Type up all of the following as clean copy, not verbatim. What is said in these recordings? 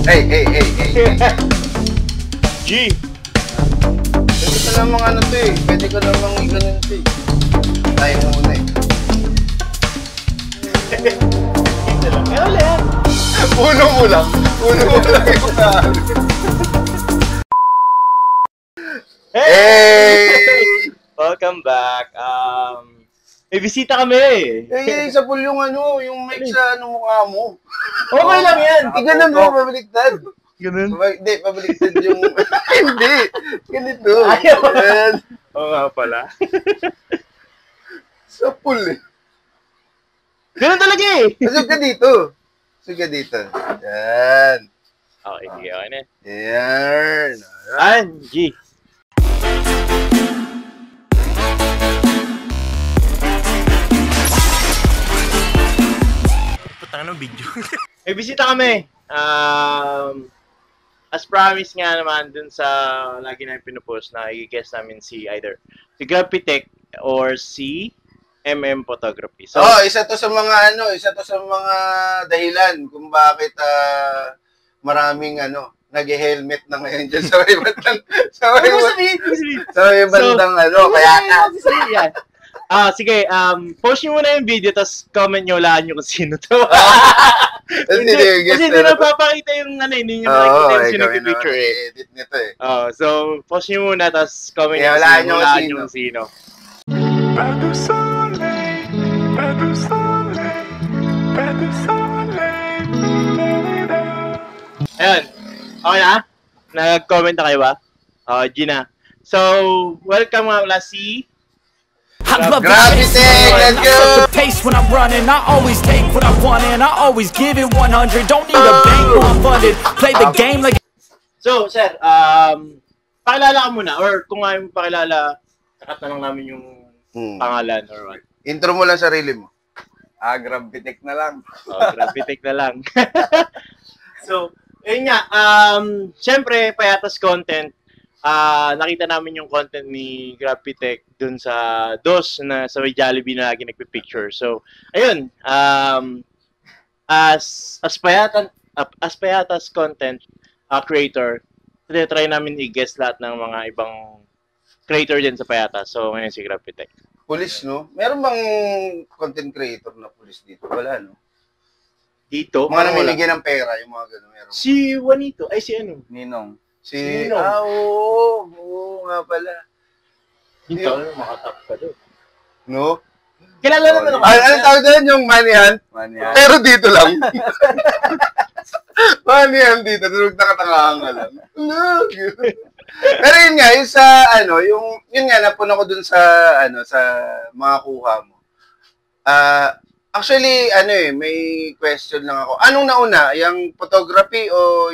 Hey. G! Pwede ka namang ano to eh. Pwede ka namang iganon to eh. Tayo muna eh. Ito lang. Eh, wala yan. Uno mo lang yung nahal. Hey! Welcome back. May bisita kami. Sa pool yung ano, yung mic sa ano mukha mo. Okay lang yan. Iganon mo, pabaliktad. Ganun? Hindi, pabaliktad yung... Hindi. Ganito. Ayaw. Yan. Oo nga pala. Sa pool eh. Ganun talaga eh. Pasok ka dito. Yan. Okay, sige. Okay na. Yan. G. Putang ng video. May bisita kami. As promised nga naman dun sa lagi namin pinupost na i-guess namin si either si Grapitech or si MM Photography. So, isa to sa mga dahilan kung bakit maraming nag-helmet na ngayon dyan sa may bandang kaya yan. Sige, post nyo muna yung video, tapos comment nyo, laan nyo kung sino to. Kasi hindi na papakita yung hindi nyo makikita yung sino yung picture eh. Edit nito eh. So, post nyo muna, tapos comment nyo kung sino. Ayan. Okay na? Nag-comment na kayo ba? Gina. So, welcome nga pala si... Grapitech, let's go! Pace when I'm running, I always take what I want and I always give it 100. Don't need a bank when I'm funded. Play the game like... So, sir, pakilala ka muna. Or kung ayaw mo pakilala, takat na lang namin yung pangalan or what. Intro mo lang sarili mo. Grapitech na lang. Grapitech na lang. So, yun nga, syempre, Payatas Content, nakita namin yung content ni Grapitech dun sa DOS na sa may Jollibee na lagi nagpipicture. So, ayun, as Payatas Content creator, try namin i-guess lahat ng mga ibang creator din sa Payatas. So, ngayon si Grapitech. Pulis, no? Meron bang content creator na pulis dito? Wala, no? Dito? Mga namimigay ng pera, yung mga gano'n. Meron. Si Juanito. Ay, si ano? Ninong. Ninong. Oo nga pala. Dito, makatap ka doon. No? Kilala naman ako. Anong tawag doon? Yung money hunt? Pero dito lang. Money hunt dito. Tulog na katangahan ka lang. Pero yun nga, yung sa, yun nga, napuna ko dun sa, sa mga kuha mo. Actually, may question lang ako. Anong nauna? Yung photography o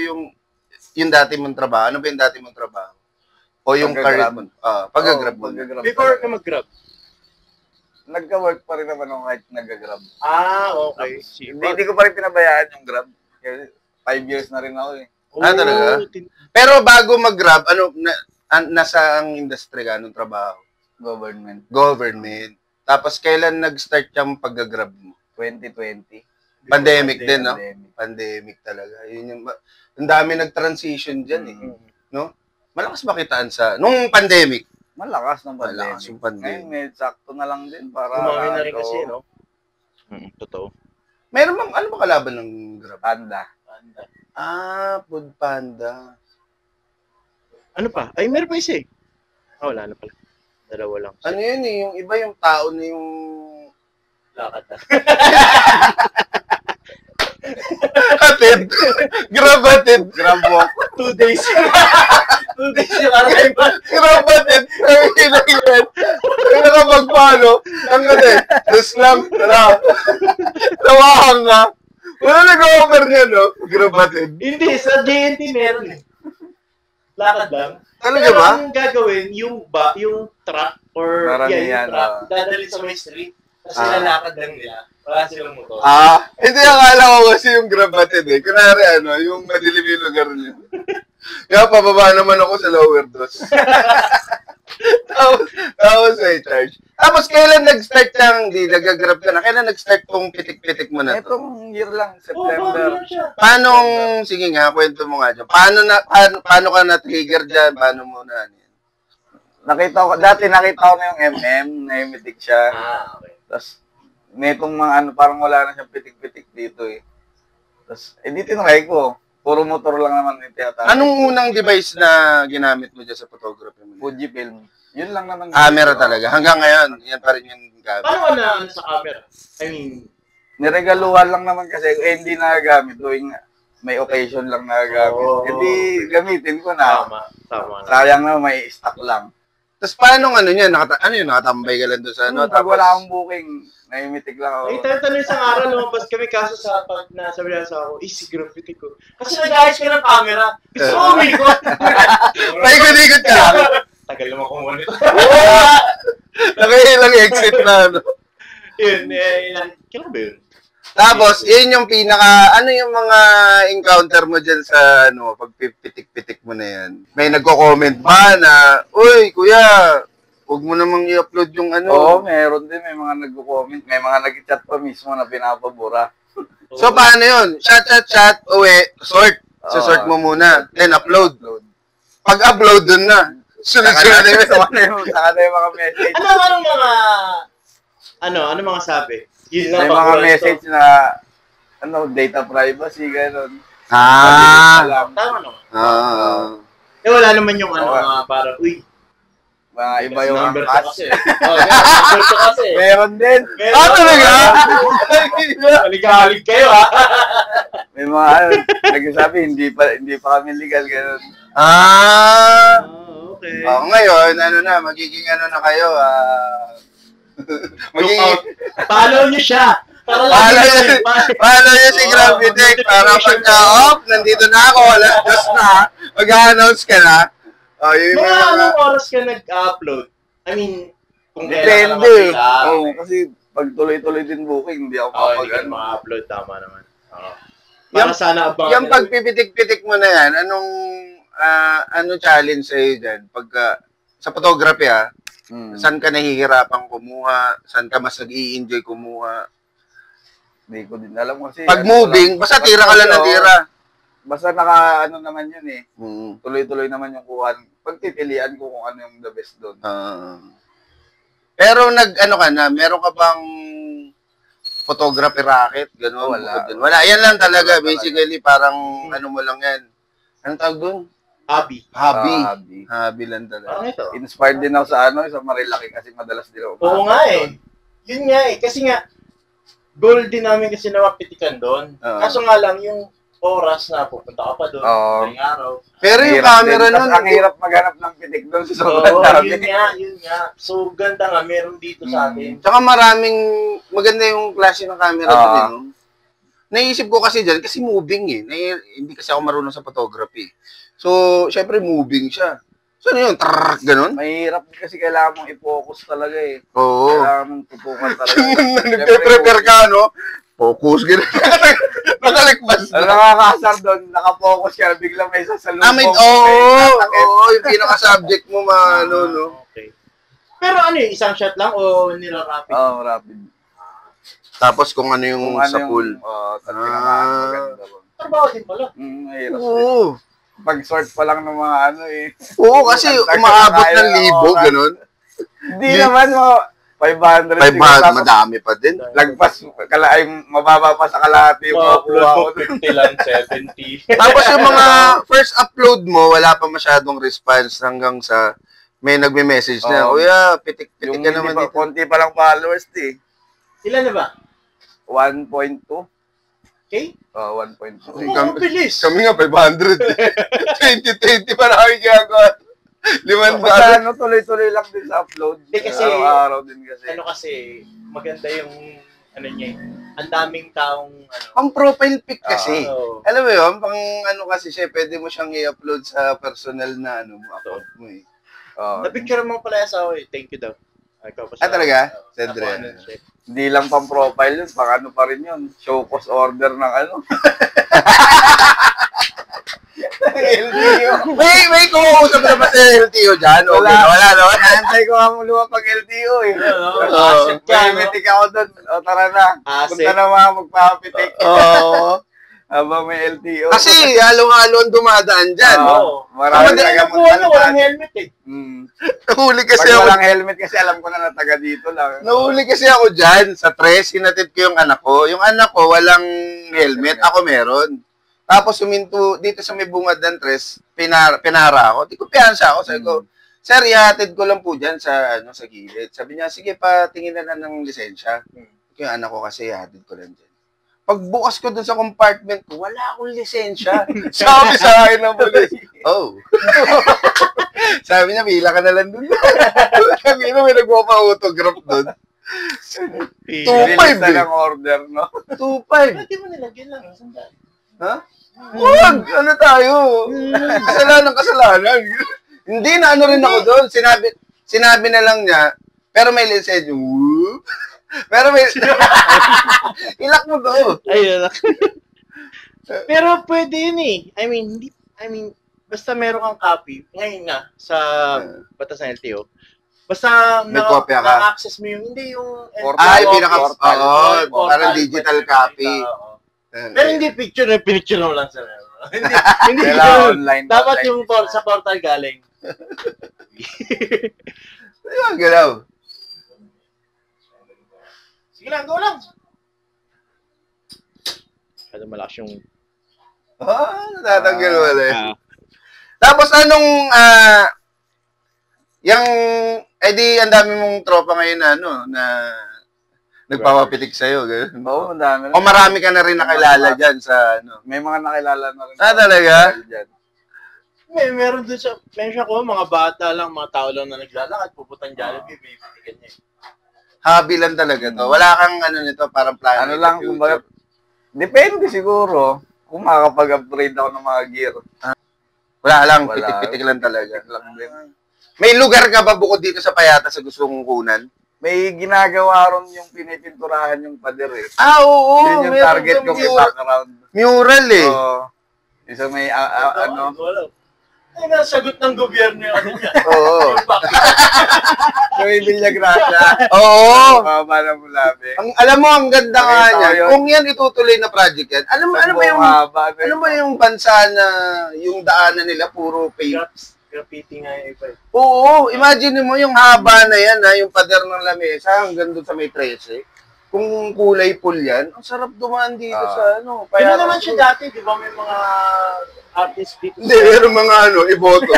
yung dati mong trabaho? Ano ba yung dati mong trabaho? O yung career mo? Pag-grab mo. Before ka mag-grab? Nagka-work pa rin naman ako kahit nag-grab. Okay. Hindi ko pa rin pinabayaan yung grab. Kasi 5 years na rin ako eh. Talaga? Pero bago mag-grab, nasa ang industry ka? Anong trabaho? Government. Tapos kailan nag-start yung pag-grab mo? 2020. Pandemic din, no? Pandemic talaga. Yun yung, ang dami nag-transition dyan eh. No? Malakas ba kitaan nung pandemic? Malakas ng pandemic. Malakas yung pandemic. Ngayon, may sakto na lang din para... Kumami na rin kasi, no? Totoo. Meron bang, ano ba kalaban ng grab? Panda. Food Panda. Ano pa? Ay, meron pa isa eh. Wala na pala. Dalawa lang. Ano yun eh, yung iba yung tao na yung... Lakad na. Atid. Grab atid. Grab walk. 2 days. 2 days yung arrival. Grab atid. Ay, kailangan. Ay, nakapagpano. Ang ganda eh. Dos lang. Tara. Tawahan nga. Wala nag-offer niya, no? Grab atid. Hindi, sa JNT meron eh. Lakad lang. Talaga ba? Ang gagawin, yung truck or yung truck, dadalhin sa may street. Kasi lalakad lang nila. Wala silang motor. Hindi, akala ko kasi yung grab atid eh. Kunwari, yung madilim yung lugar niyo. Kaya pababa naman ako sa lower dos. Tapos may charge. Tapos kailan nag-start nag-grab ka na? Kailan nag-start tong pitik-pitik mo na to? Itong year lang, Oo, bago September. lang siya. Paano, sige nga, kwento mo nga dyan. Paano ka na-trigger dyan? Paano mo na? Dati nakita ko na yung MM, nahimitik siya. Okay. Tapos, netong mga ano, parang wala na siyang pitik-pitik dito eh. Tapos, di tinry ko. Puro motor lang naman yung tiyatawag. Anong unang device na ginamit mo dyan sa photography mo? Fujifilm. Yun lang naman. Camera talaga. Hanggang ngayon, yan pa rin yung gamit. Paano ka na sa camera? I mean, Niregaluhan lang naman kasi hindi nagagamit. Tuwing may occasion lang nagagamit. Oo. Hindi gamitin ko na. tama na. Sayang na may stock lang. Tapos paano ano niya? Nakatambay ka lang doon sa ano? Pag wala akong booking, nahimitik lang ako. Ay, tayo isang araw lumabas kami kaso sa pag nasabi na sa ako, si graffiti ko. Kasi nag-ayos ka ng camera. Gusto ko umikot. Paikot-ikot ka lang. Tagal naman kumuha nito. Nakailang exit na ano. Yun, kailan ba yun? Tapos, yun yung ano yung mga encounter mo dyan sa, pag pitik-pitik mo na yan? May nagko-comment ba na, uy, kuya, huwag mo namang i-upload yung ano. Oo, meron din. May mga nag-comment. May mga nag-chat pa mismo na pinapabura. So, paano yun? Chat, uwi, sort. Sort mo muna, then upload. Pag-upload, dun na. Sunod-sunod na Saka na yung mga message. Ano mga sabi? Yun May lang, mga message na, data privacy, gano'n. Tama naman. Wala naman yung parang, uy, Mga iba yung number ko angkas. kasi. Number ko kasi. Meron din. Talaga? Halig-halig kayo, ha? May mga nagsasabi, hindi pa kami legal, gano'n. Okay. Ngayon, magiging na kayo, Follow niyo siya. Follow niyo si Gravitech para pagka-off, nandito na ako, just na, mag-a-announce ka na. Yun yung Anong oras ka nag-upload? I mean, kung kailan ka Depende. nakapila. Oo, kasi pag tuloy-tuloy din booking, hindi ako Hindi ka kapag maka-upload, tama naman. Para sana abangan. Yung pagpipitik-pitik mo na yan, anong challenge sa'yo dyan? Pagka, sa photography saan ka nahihirapan kumuha? Saan ka mas nag-i-enjoy kumuha? Hindi ko din alam kasi. Pag moving, basta tira ka lang ng tira. Basta naman yun eh. Tuloy-tuloy naman yung kuhan. Pagpipilian ko kung ano yung the best doon. Pero meron ka bang photography racket? Ganun? Wala. Yan lang talaga. Basically, parang mo lang yan. Anong tawag doon? Hobby. Hobby lang talaga. Parang ito. Inspired din ako sa sa Marilaki kasi madalas din ako. Oo nga eh. Yun nga eh. Kasi nga, goal din namin kasi na mapitikan doon. Kaso nga lang, yung oras na pupunta ka pa doon, ngayong araw. Pero yung camera nun, ang hirap maghanap ng pitik doon sa sobrang dami. Yun nga. So, ganda nga, meron dito sa atin. Tsaka maganda yung klase ng camera doon. Naisip ko kasi dyan, kasi moving hindi kasi ako marunong sa photography. So, syempre moving siya. So, ano yun? Ganun? Mahirap kasi kailangan mong i-focus talaga eh. Oo. Kailangan mong tutukan talaga. Nagpe-prepare ka, Focus, gano'n. Nakalikbas Ang nakakasar doon, nakafocus ka, biglang may sasalubong. Yung pinaka-subject mo, Okay. Pero isang shot lang o nila-rapid? Rapid. Tapos kung ano yung sa pool. Maganda ba? Trabaho din pala. Mahirap. Oo. Pag-sort pa lang ng mga Oo, kasi umaabot ng 1,000, gano'n. Hindi naman, 500. 500, madami pa din. Lagpas, mababa pa sa kalahati yung Upload makuha mo, ko. 50 lang, 70. Tapos yung mga first upload mo, wala pa masyadong response hanggang sa may nagme-message na, Kuya, pitik-pitik ka naman dito. Konti pa lang followers, Ilan na ba? 1.2. Okay? 1.2. Bilis. Kami nga, 500. 2020 pa na kami ginagawa. 500. Tuloy-tuloy lang din sa upload. Kasi, araw-araw din kasi. Kasi, maganda yung, niya, ang daming taong, Pang profile pic kasi. Alam mo yun, pang kasi siya, pwede mo siyang i-upload sa personal na, account mo eh. Na-picture mo pala sa ako eh. Thank you daw. Talaga? Cedre. Hindi lang pang profile yun, pang pa rin yun. Show cause order ng LTO. May kumuusap na ba sa LTO dyan? Okay, wala naman. Antay ko nga lumapag LTO eh. Asset ka, no? Pipitik ako doon. O tara na. Asset. Punta na mga magpapitik. Oo. Habang may LTO. Kasi halo-halo ang dumadaan dyan. Oo. Marami Tama din taga ang buwan na walang helmet eh. Nahuli Pag kasi ako. walang helmet kasi alam ko na taga dito lang. Nahuli kasi ako dyan sa tres. Hinatid ko yung anak ko. Yung anak ko walang helmet. Ako meron. Tapos suminto dito sa may bungad ng tres. Pinara ako. Di ko piyansa ako. Sabi ko, sir, ihatid ko lang po dyan sa gilid. Sabi niya, sige pa, tingin na ng lisensya. Yung anak ko kasi ihatid ko lang dyan. Pagbukas ko dun sa compartment ko, wala akong lisensya. Sabi sa akin ng pulis, oh. Sabi niya, pila ka na lang dun. Sabi niya, may nagpapa-autograph dun. 2.5 Release na eh. ng order, no? 2.5. Pwede mo nilagyan lang. Sandali. Ha? Huwag! Ano tayo? Kasalanan. Hindi na ano rin ako doon. Sinabi na lang niya, pero may lisensya. Pero may... Ilak mo to. Ayun. Pero pwede yun eh. I mean, basta meron kang copy, ngayon nga, sa batas ng LTO, basta May kopya ka. na-access mo yung, hindi yung... Ay, portal. parang digital copy. Oo. Pero hindi picture na pinicture mo lang sa hindi Kailangan yun. online. Dapat online. yung sa portal galing. Ayun, galaw. Sige lang, go lang. Masyado malakas yung... Natatanggal mo na. Tapos anong, yung, edi ang dami mong tropa ngayon na, na nagpapapitik sa'yo, gano'n. Oo, ang dami. O marami ka na rin nakilala dyan sa, May mga nakilala na rin. talaga? Dyan. Meron dun sa... Mention ko, mga bata lang, mga tao lang na naglalakad, pupuntan Jollibee, may pitikan niya. Hobby lang talaga to. Wala kang nito, parang plano. Ano lang, kumbaga, depende siguro kung makakapag-upgrade ako ng mga gear. Wala lang, Wala. pitik-pitik lang talaga. Lang din. May lugar ka ba bukod dito sa Payata sa gusto kong kunan? May ginagawa ron yung pinipinturahan yung pader eh. Oo. Yun yung target ko may background. Mural eh. Oo. Isa may ano. Ay, nasagot ng gobyerno yung ano niya. Oo. So, may Villagracia. Oo. Mababa na mulabi. Alam mo, ang ganda nga Nakita ko niya. yun. Kung yan itutuloy na project yan, ano ba yung bansa na yung daanan nila puro paint? Graffiti nga yung iba. Oo, imagine mo yung haba na yan, yung pader ng lamesa hanggang doon sa may 13. Kung kulay pool yan, ang sarap dumaan dito sa Pwede naman siya dati, di ba may mga artist dito? Hindi, meron mga iboto.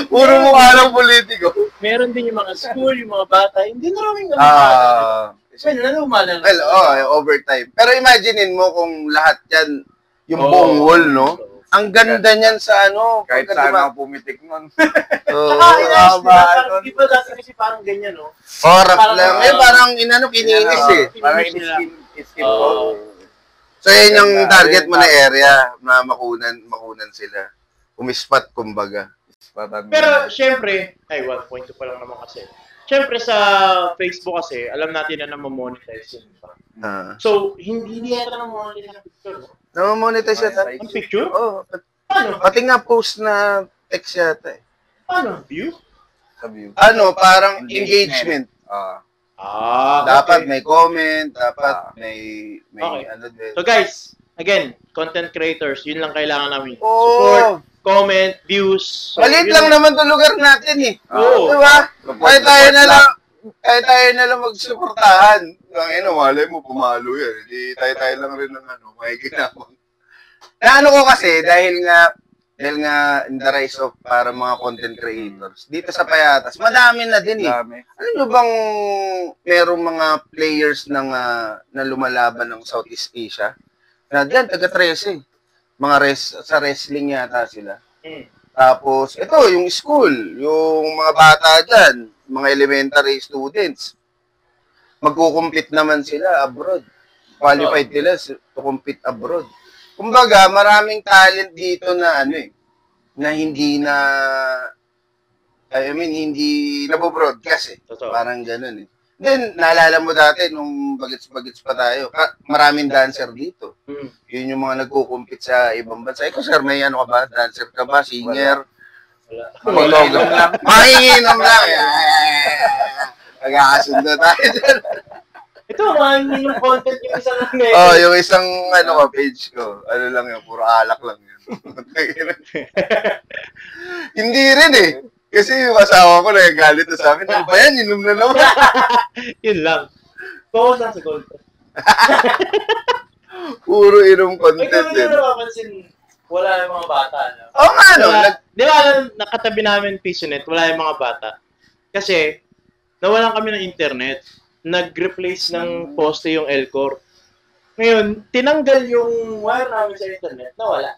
Puro mukha ng politiko. Meron din yung mga school, yung mga bata. Hindi na rin Pwede na lumalan. Well, overtime. Pero imaginein mo kung lahat yan, yung buong wall, no? Ang ganda niyan sa Kahit saan ako pumitik nun. Di ba dati kasi parang ganyan, no? Oras Parang- lang. Parang kininis eh. Parang Finish in-skin ko. So, yan yung target mo na area na makunan sila. Umispat, kumbaga. Pero, syempre, 1.2 pa lang naman kasi. Syempre, sa Facebook kasi, alam natin na namamonetize yun. So, hindi yata namamonetize ang picture, no? Namamonetize yata. Ang picture? Oo. Paano? Pati nga post na text yata eh. Paano? View? Parang engagement. Dapat may comment, dapat may Okay. din. So guys, again, content creators, yun lang kailangan namin. Oo. Support, comment, views. So, Maliit yun lang naman 'tong lugar natin eh. Oo. Di ba? Kaya tayo na lang magsuportahan. Malay mo, pumalo yan. Hindi tayo lang rin ng may ginawang. Naano ko kasi, dahil nga in the rise of para mga content creators, dito sa Payatas, madami na din eh. Alam nyo bang merong mga players na lumalaban ng Southeast Asia? Na dyan, taga-13. Sa wrestling yata sila. Tapos, ito, yung school, yung mga bata dyan, mga elementary students, magkukumpit naman sila abroad. Qualified sila to compete abroad. Kumbaga, maraming talent dito na na hindi hindi nabo-broadcast eh. Totoo. Parang gano'n eh. Then, naalala mo dati, nung bagets-bagets pa tayo, maraming dancer dito. Yun yung mga nagkukumpit sa ibang bansa. Ikaw, sir, may ano ka ba? Dancer ka ba? Singer? Wala. Lang. Mahinginom lang. Magkakasundo tayo dyan. Ito, mahin yung content yung isang ngayon. Oh, yung isang ano ka, page ko. Ano lang yun, puro alak lang yun. Hindi rin eh. Kasi yung asawa ko nagagalit na sa akin, ano ba yan? Inom na naman. Yun lang. Focus lang sa goal. Puro inom Ikaw content hindi din. mo napapansin, wala yung mga bata. No? Oo nga, no? Di ba, nakatabi namin Pisonet, wala yung mga bata. Kasi, nawalan kami ng internet. Nag-replace ng poste yung Elcor. Ngayon, tinanggal yung wire namin sa internet, nawala.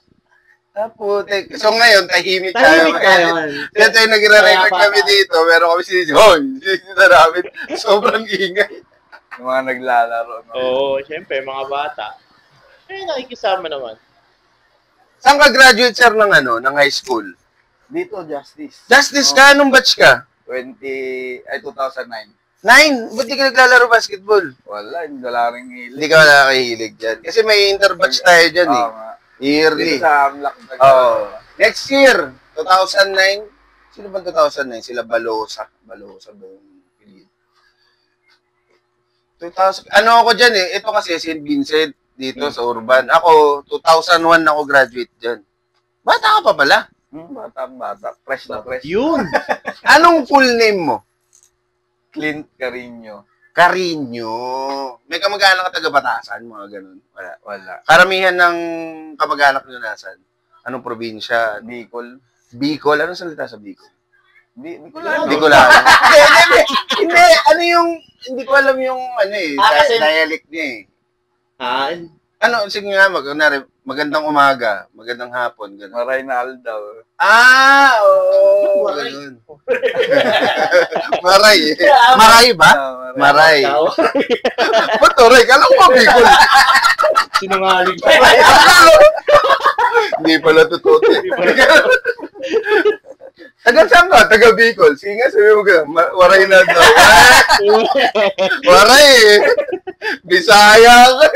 Putik. So ngayon, tahimik tayo. Tahimik tayo. Kaya tayo nagre-record Kaya kami pa. dito, meron kami si John. Dito namin, sobrang ingay. Yung mga naglalaro. No? Oo, syempre, mga bata. Eh, nakikisama naman. Saan ka graduate, sir, ng ano, ng high school? Dito, Justice. Justice ka? Anong batch ka? 2009. 9? Ba't di ka naglalaro basketball? Wala, hindi wala rin hilig. Hindi ka nakahilig dyan. Kasi may interbatch tayo dyan eh. nga. Yearly. Dito sa Amlac. Oo. Next year, 2009. Sino ba 2009? Sila Balosa. Balosa ba yung pilit? 2000. Ano ako dyan eh. Ito kasi St. Vincent dito sa Urban. Ako, 2001 ako graduate dyan. Bata ka pa pala. Bata. Fresh na fresh. Yun! Anong full name mo? Clint Carino. Carino. May kamag-anak ka taga-Batasan, mga ganun. Wala. Karamihan ng kamag-anak nyo nasan? Anong probinsya? Bicol. Bicol? Anong salita sa Bicol? Bicolano. Bicolano. Hindi, ano yung, hindi ko alam yung, ano eh, kasi- dialect niya eh. Ah, Ano, sige nga, magandang umaga, magandang hapon, gano'n. Maray na Aldaw. Oo, Maray. gano'n. Maray eh. Maray ba? Maray. tao. Ba't Toray? Kala ko ba Bicol? Sinungaling pa. Hindi pala totoo. Taga saan ka? Taga Bicol. Sige nga, sabi mo ka, waray na daw. Waray eh. Bisaya ka.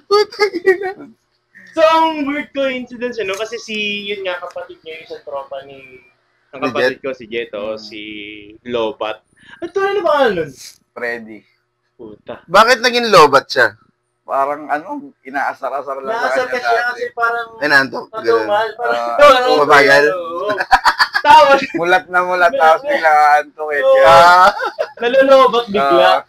Putang ina. So, ang weird coincidence, ano? Kasi yun nga, kapatid niya yung isang tropa ng kapatid ko, si Jeto, si Lobat. At tuloy na ba nun? Freddy. Puta. Bakit naging lobat siya? Parang inaasar-asar lang Naasar ka siya kasi parang Ay, nanto. natumal. Mabagal. Tapos, Mulat na mulat, tapos bigla antok eh. Oo. Nalolobat bigla.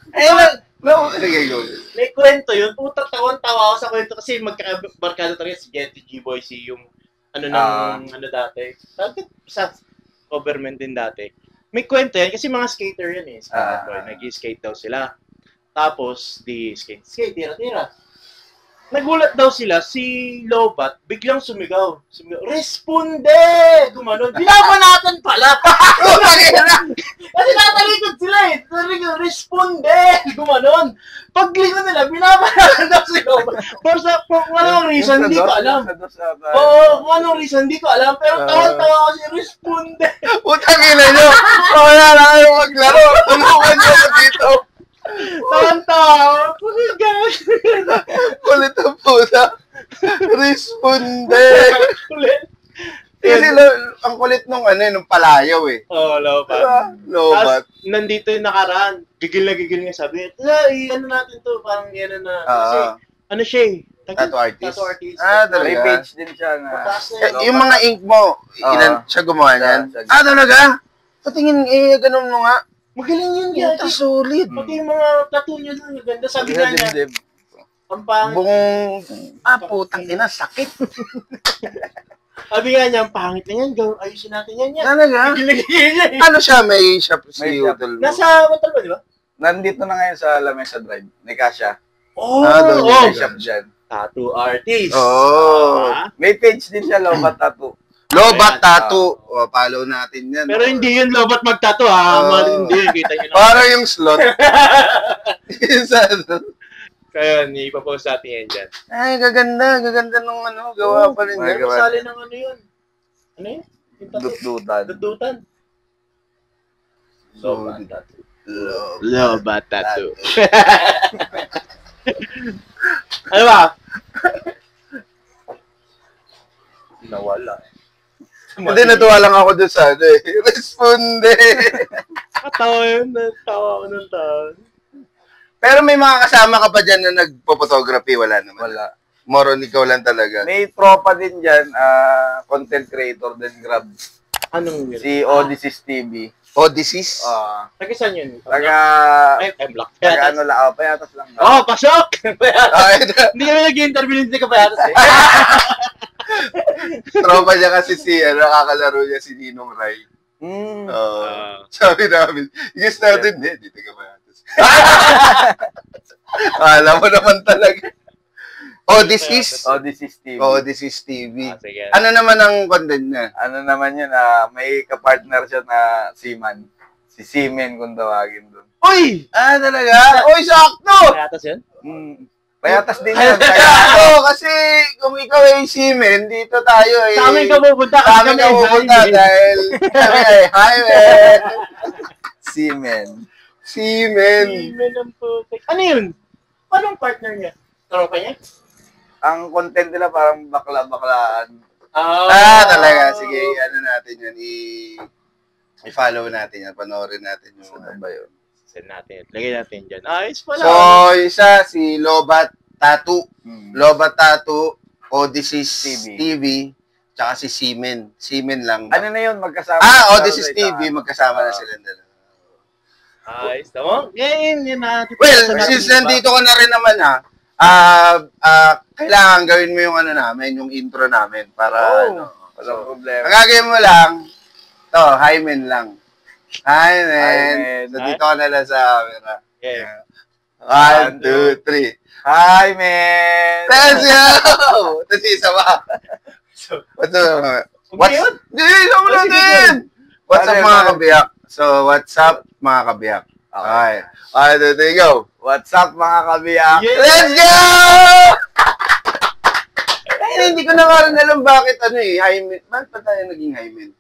Sige, go. May kwento yun. Puta, tawan-tawa ako sa kwento kasi magkakabarkada talaga si Jetty G-Boy, si yung ano dati. Sa government din dati. May kwento yan kasi mga skater yan eh. Nag-skate daw sila. Tapos, skate, tira-tira. Nagulat daw sila, si Lobat, biglang sumigaw. Responde! Gumanon. Binabanatan pala! Kasi natalikod sila eh. Responde! Gumanon. Paglingon nila, binabanatan daw si Lobat. For anong reason, hindi ko alam. Oo, kung anong reason, hindi ko alam. Pero tawan-tawa kasi, responde! Putang ina nyo. Wala na kayo maglaro. Tulungan nyo ko dito. Tawan-tawa. Puligas. Kulit ang puta. Responde. Kulit. Kasi ang kulit nung palayaw eh. Oo, Lobat. Lobat. Tapos, nandito yung nakaraan. Gigil na gigil nga sabi. Ano natin to? Parang yan na. Kasi, ano siya eh? Tattoo artist. Tattoo artist. Ah, May talaga. page din siya na. Mataas na yun. Yung mga ink mo, ilan siya gumawa niyan? Siya. Talaga? Patingin, ganun mo nga. Magaling yun, Puta, Gagi. solid. Pati yung mga tattoo niya doon, yung ganda. Sabi nga niya, Dibdib. ang pangit. Putang ina, sakit. Sabi nga niya, ang pangit na yan. Ayusin natin yan. Talaga? Gigil na gigil niya eh. Ano siya, may shop May si shop. Udol mo? Nasa Montalban, di ba? Nandito na ngayon sa Lamesa Drive. Ni Kasia. doon. May shop dyan. Tattoo artist. Oh. Ah. May page din siya, Lobat Tattoo. Lobat Ayan. Tattoo. Follow natin yan. Pero hindi yun lobat magtato ha. Hindi. Kita nyo na. Para yung slot. Kaya, ipapost natin yan dyan. Ay, gaganda. Gaganda nung gawa pa rin May yan. gawa. Kasali ng ano yun? Ano yun? Yung tattoo. Dut-dutan. Dudutan. Lobat tattoo. Love. Lobat tattoo. Ano ba? Nawala. Hindi, natuwa lang ako doon sa ano eh. Responde. Natawa yun. Natawa ako ng taon. Pero may mga kasama ka pa dyan na nagpo-photography, wala naman. Wala. Moron, ikaw lang talaga. May tropa din dyan, content creator din, Grab. Anong yun? Si Odysseus TV. Odysseus? Taga saan yun? Taga Block. ano lang, payatas lang. Oh, pasok! Ay, Hindi kami nag-interview, hindi ka payatas eh. tropa niya kasi nakakalaro niya si Ninong Rai. Sabi namin, yes natin, dito ka ba? Alam mo naman talaga. Odysseus? Odysseus TV. Odysseus TV. Sige. Ano naman ang content niya? Ano naman yun, may kapartner siya na seaman. Si Seaman kung tawagin doon. Uy! Talaga? Uy, sakto! Payatas yun? Payatas din yan. Sakto! Kasi kung ikaw ay seaman, dito tayo eh. Sa amin ka pupunta. Sa amin ka pupunta dahil kami ay highway. Seaman. Seaman. Seaman ang putik. Ano yun? Anong partner niya? Tropa niya? Ang content nila parang bakla-baklaan. Talaga. Sige, ano natin yun. I-follow natin yan. Panoorin natin yung Ano ba yun? Send natin. Lagay natin dyan. Ayos pala. So, isa si Lobat Tattoo. Lobat Tattoo, Odysseus TV. TV, tsaka si Seaman. Seaman lang. Ano na yun? Magkasama. Odysseus TV. Magkasama na sila dalawa. Ayos. Tama? Yan natin. Well, since nandito ka na rin naman kailangan gawin mo yung ano namin, yung intro namin para Walang problema. ang gagawin mo lang, Hymen lang. Hymen. So, dito ka na lang sa camera. Yeah. 1, 2, 3. Hi, man! Let's go! Tapos isa pa. What's up? Isa mo natin! What's up mga kabiyak? So, what's up mga kabiyak? Okay. 1, 2, 3, go! What's up, mga kabiyak? Yeah. Let's go! Ay, hindi ko na nga rin alam bakit Hymen. Bakit pa tayo naging Hymen?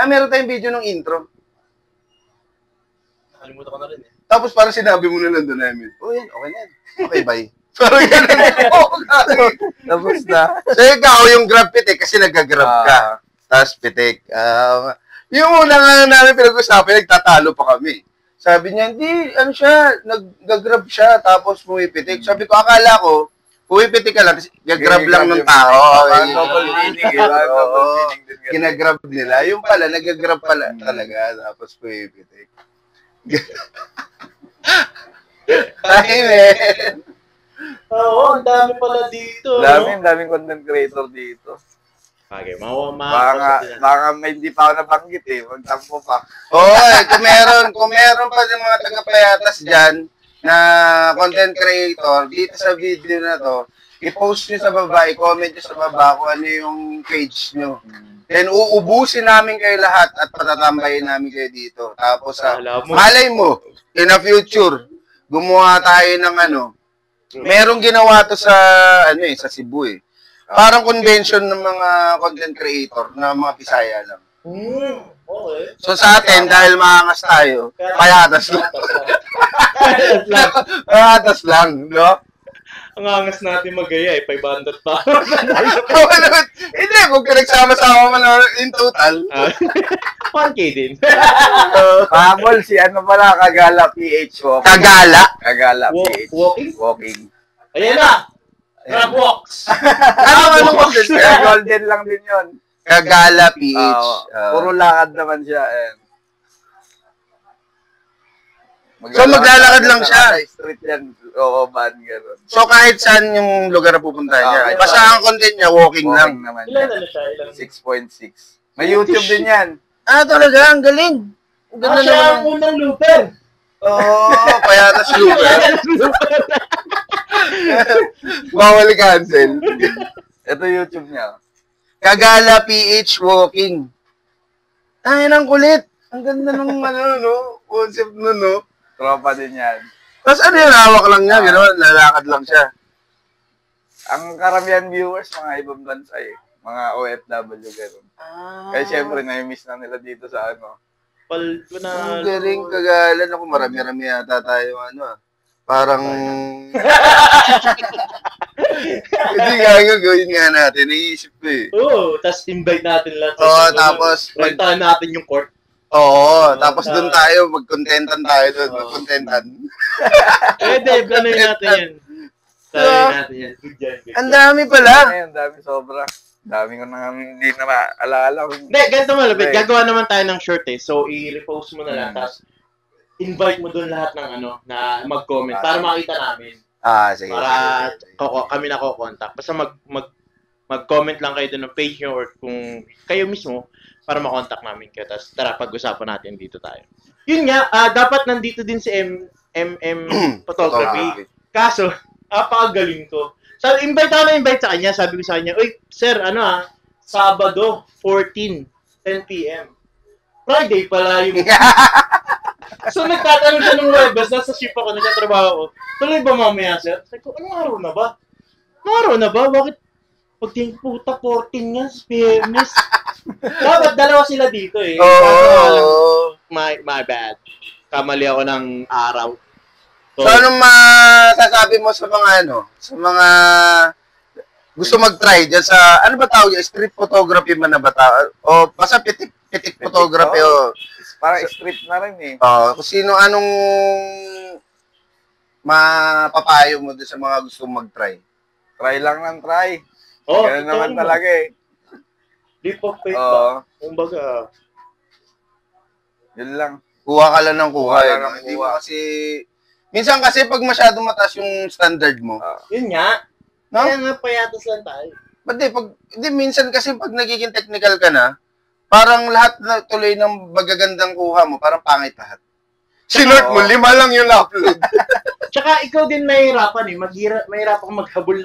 Meron tayong video ng intro. Nakalimutan ko na rin eh. Tapos parang sinabi mo na lang doon namin, yan, okay na yan. Okay, bye. Parang ganun. Tapos na. So, ikaw yung grab pitik kasi nag-grab ka. Tapos pitik. Yung una nga namin pinag-usapan, nagtatalo pa kami. Sabi niya, hindi, nag-grab siya, tapos pumipitik. Sabi ko, akala ko, pumipitik ka lang, gag-grab lang ng tao. Double meaning. Kinagrab nila. Yung pala, nag-grab pala talaga, tapos pumipitik. Ay, man. Oo, ang dami pala dito. Daming content creator dito. Okay, Baka may hindi pa ako nabanggit eh. Magtampo pa. Kung meron pa yung mga taga-payatas dyan na content creator, dito sa video na to, i-post nyo sa baba, i-comment nyo sa baba kung ano yung page nyo. Then, uubusin namin kayo lahat at patatambayin namin kayo dito. Tapos, malay mo, in the future, gumawa tayo ng merong ginawa to sa, sa Cebu eh. Parang convention ng mga content creator na mga Bisaya lang. Okay. So sa atin, dahil maangas tayo, payatas lang. Payatas lang, no? Ang angas natin magaya 500 pa. Hindi, kung pinagsama-sama mo na in total. 1K din. Pabol, si pala, Kagala PH. Kagala PH. Walking. Ayan na! Grab walks! Anong content? Golden lang din yun. Kagala PH. Puro lakad naman siya. So maglalakad lang siya? Street yan. Oo, van, gano'n. So kahit saan yung lugar na pupuntahan niya. Basta ang content niya, walking lang. Naman Ilan na siya? 6.6. May YouTube din yan. Talaga, ang galing. Ang ganda Siya naman. ang unang looper. Payatas lugar. Bawal cancel. Ito YouTube niya. Kagala PH Walking. Ang kulit. Ang ganda ng concept no? Tropa din yan. Tapos yung hawak lang niya, gano'n, lalakad lang siya. Ang karamihan viewers, mga ibang bansa eh. Mga OFW, gano'n. Kaya syempre, na-miss na nila dito sa Ang galing, kagalan ako. Marami-rami yata tayo, parang... Hindi nga, gagawin nga natin. Naiisip ko eh. Oo, tapos invite natin lahat. Oo, tapos... Rentahan natin yung court. Oo, tapos doon tayo, mag-contentan tayo doon. Mag-contentan. Deb, ano yun natin yan? Sabi natin yan. Good yan. Ang dami pala. Ang dami sobra. Dami ko nang hindi na maalala. Hindi, ganito malapit. Gagawa naman tayo ng short eh. So, i-repost mo na lang. Tapos, invite mo doon lahat ng na mag-comment para makita namin. Sige. Para kami na ko-contact. Basta mag-comment lang kayo doon ng page nyo or kung kayo mismo para makontak namin kayo. Tapos, tara, pag-usapan natin dito tayo. Yun nga, dapat nandito din si Photography. Kaso, napakagaling ko. So, invite sa kanya. Sabi ko sa kanya, uy, sir, Sabado, 10 p.m. Friday pala yung... So, nagtatanong siya ng Webes, nasa ship ako, nagtatrabaho ako. Tuloy ba mamaya, sir? Sabi ko, anong araw na ba? Anong araw na ba? Bakit? Pagtingin puta, 14 nga, Spiernes. Dapat dalawa sila dito eh. My bad. Kamali ako ng araw. So, anong masasabi mo sa mga sa mga gusto mag-try dyan sa, ano ba tawag yun? Street photography man na ba tawag? O, basta pitik photography o. Parang street na rin eh. Kung sino, anong mapapayo mo doon sa mga gustong mag-try? Try lang ng try. Oh, ganun naman talaga eh. Deep of faith ba? Kumbaga. Yun lang. Kuha ka lang ng kuha. Hindi mo kasi, minsan kasi pag masyadong mataas yung standard mo. Yun nga. No? Kaya nga payatas lang tayo. Hindi, minsan kasi pag nagiging technical ka na, parang lahat na tuloy ng magagandang kuha mo, parang pangit lahat. Sinort mo, 5 lang yung upload. Tsaka ikaw din mahirapan eh. Mahirap akong maghabol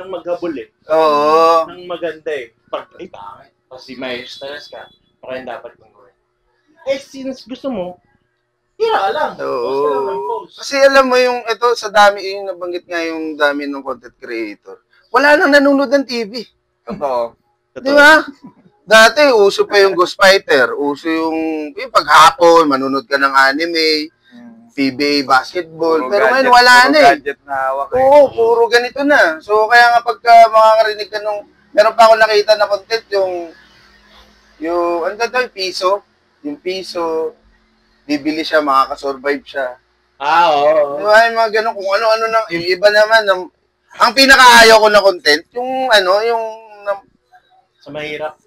eh. Oo. Nang maganda eh. Ay, bakit? Kasi may stress ka. Baka yung dapat kong gawin. Since gusto mo, tira lang. Oo. Kasi alam mo yung, ito sa dami, yung nabanggit nga yung dami ng content creator. Wala nang nanonood ng TV. Totoo. Di ba? Dati, uso pa yung Ghost Fighter. Uso yung paghapon, manunod ka ng anime, PBA basketball. Puro pero gadget, ngayon, wala na eh. Gadget na hawak eh. Oo, puro ganito na. So, kaya nga pagka makakarinig ka nung, meron pa ako nakita na content, ano daw, yung piso, bibili siya, makakasurvive siya. Oo. Di ba, yung mga ganun, kung ano-ano na, yung iba naman, ang pinakaayaw ko na content, yung sa mahirap.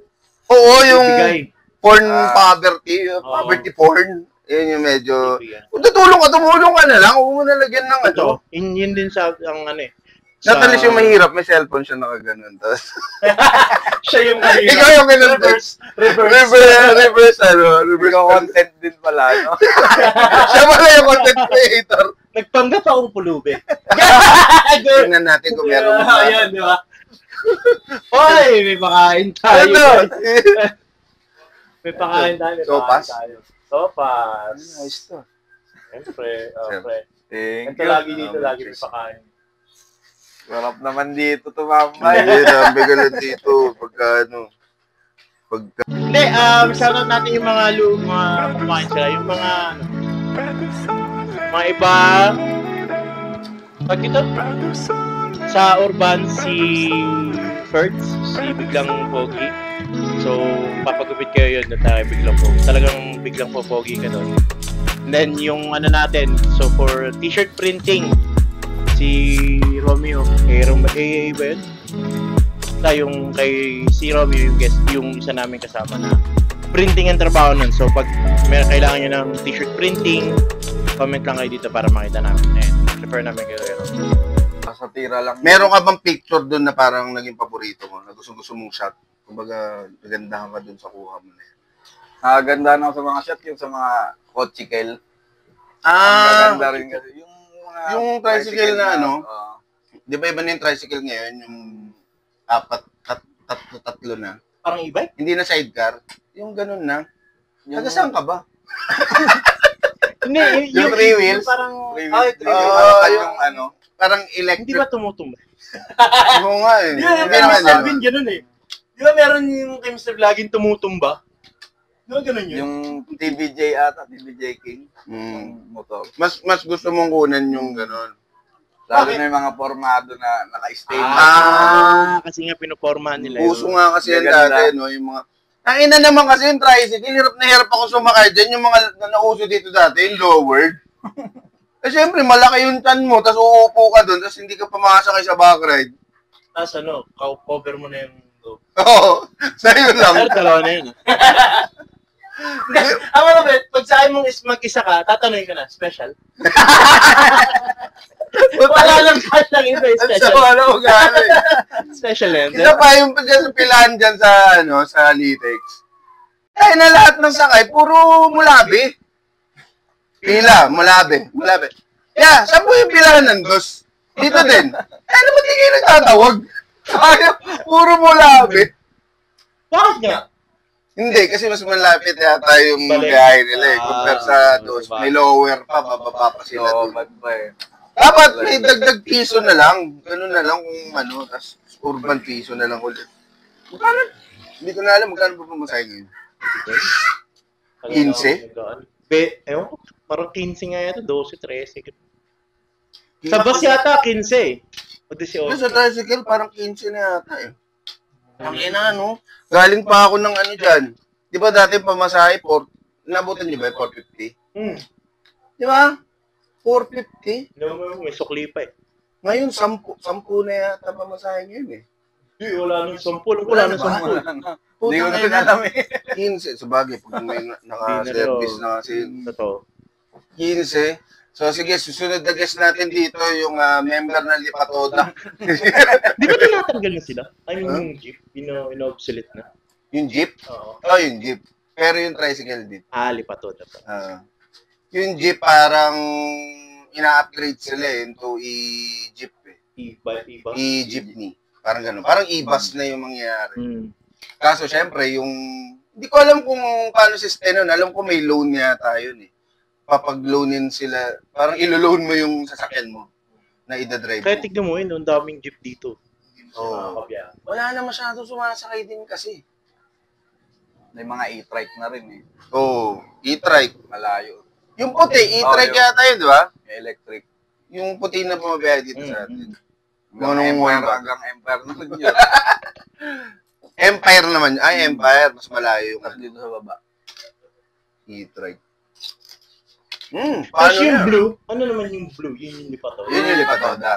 Oo, yung Bigay. porn poverty, poverty porn. Yun yung medyo, Bigay. kung tumulong ka na lang, huwag mo nalagyan ng Ito, yun din sa, ang Natalis yung mahirap, may cellphone siya nakaganon. Tapos, siya yung mahirap. ikaw yung ganun. Reverse. Ikaw content din pala, no? Siya pala yung content creator. Nagpanggap akong pulubi. Tingnan natin kung meron mo. Ayan, di ba? Hoy, may pakain tayo. Ano? May pakain tayo. Sopas? Sopas. Nice to. Siyempre, pre. Thank Ito you. lagi dito, lagi may pakain. Sarap naman dito, tumambay. Hindi, sabi ka lang dito. Pagka. Hindi, shoutout natin yung mga kumain sila. Yung mga iba. Pag ito, sa Urban, si Ferds, si Biglang Pogi. So, papagupit kayo yun na tayo Biglang Pogi. Talagang Biglang Pogi ka doon. And then, yung natin, so for t-shirt printing, si Romeo, kay Romeo ba yun? Yung kay si Romeo, yung guest, yung isa namin kasama na printing ang trabaho nun. So, pag may kailangan nyo ng t-shirt printing, comment lang kayo dito para makita namin. Ayan, refer namin kayo. Sa tira lang. Meron ka bang picture doon na parang naging paborito mo? Na gusto mong shot? Kumbaga, nagandahan ka doon sa kuha mo na yan. Ganda na ako sa mga shot, yung sa mga kotsikel. Maganda rin kasi. Yung tricycle na di ba iba na yung tricycle ngayon? Yung tatlo na. Parang e-bike? Hindi na sidecar. Yung ganun na. Taga saan ka ba? Hindi, yung three wheels? Parang, yung parang electric. hindi ba tumutumba? Oo nga eh. Di ba meron yung Alvin ganun eh? Di ba meron yung kay Mr. Vlogging tumutumba? Ganun yun. Yung TVJ ata, TVJ King. Mm. Yung motor. Mas gusto mong kunan yung gano'n. Lalo Bakit? na yung mga formado na naka-stay. Kasi nga pinupormahan nila Puso nga kasi yan Gaganda. dati, no? Yung mga... Ang ina naman kasi yung tricycle, hirap na hirap ako sumakay dyan. Yung mga nauso dito dati, yung lowered. Eh, syempre, malaki yung tan mo, tapos uupo ka doon, tapos hindi ka pumakasakay sa backride. Tapos cover mo na yung loob. Oo, sa'yo lang. Pero dalawa na yun. Ang mga bet, pag sa akin mong mag-isa ka, tatanungin ka na, special. Wala lang kahit lang iba, Ang special. sama na ugali. Special yan. Isa pa yung dyan sa pilahan dyan sa, sa Litex. Kaya na lahat ng sakay, puro mulabi. Pila, mulabi. Yeah, saan po yung pilahan ng dos? Dito din. Ano ba di kayo nagtatawag? Ay, puro mulabi. Bakit nga? Hindi, kasi mas malapit yata yung Balik. biyahe nila eh. Compare sa dos, diba? may lower pa, bababa pa sila Oo, doon. ba't ba eh? Dapat may dagdag piso na lang. Ganun na lang kung ano, tas urban piso na lang ulit. Magkano? Hindi ko na alam magkano pa pumasay ngayon. 15? Ewan ko, parang 15 nga yata, 12, 13. Sa bus yata, 15 eh. O Pero 18. sa tricycle, parang 15 na yata eh. Ang ina, no? Galing pa ako ng ano dyan. Di ba dati pamasahe, nabutan niyo ba yung 450? Di ba? 450? May sukli pa eh. Ngayon, 10 na yata pamasahe ngayon eh. Hindi, wala nang 10. Wala nang 10. Hindi ko na rin alam eh. 15. Sabagay, pag may naka-service na kasi. Totoo. 15. So, sige, susunod na guest natin dito, yung member ng Lipatoda. Di ba tinatanggal na sila? I mean, yung jeep, ino-obsolete na. Yung jeep? Oo. Oh, yung jeep. Pero yung tricycle din. Lipatoda pa. Yung jeep parang ina-upgrade sila into e-jeep eh. Iba. E-jeepney. Parang gano'n. Parang e-bus na yung mangyayari. Kaso, syempre, hindi ko alam kung paano system nun. Alam ko may loan yata yun eh. Papag-loanin sila. Parang ilo-loan mo yung sasakyan mo na ida-drive Kaya mo. tignan mo yun, ang daming jeep dito. Oo. Wala na masyado sumasakay din kasi. May mga e-trike na rin eh. Oo. E-trike. Malayo. Yung puti, e-trike yun. yata yun, di ba? Electric. Yung puti na bumabiyahe dito sa atin. Hanggang Empire na rin yun. Empire naman. Ay, Empire. Mas malayo yung Tapos dito sa baba. e-trike. Tapos Paano yung na? blue, ano naman yung blue? Yun yung Lipatoda. Yun yung Lipatoda.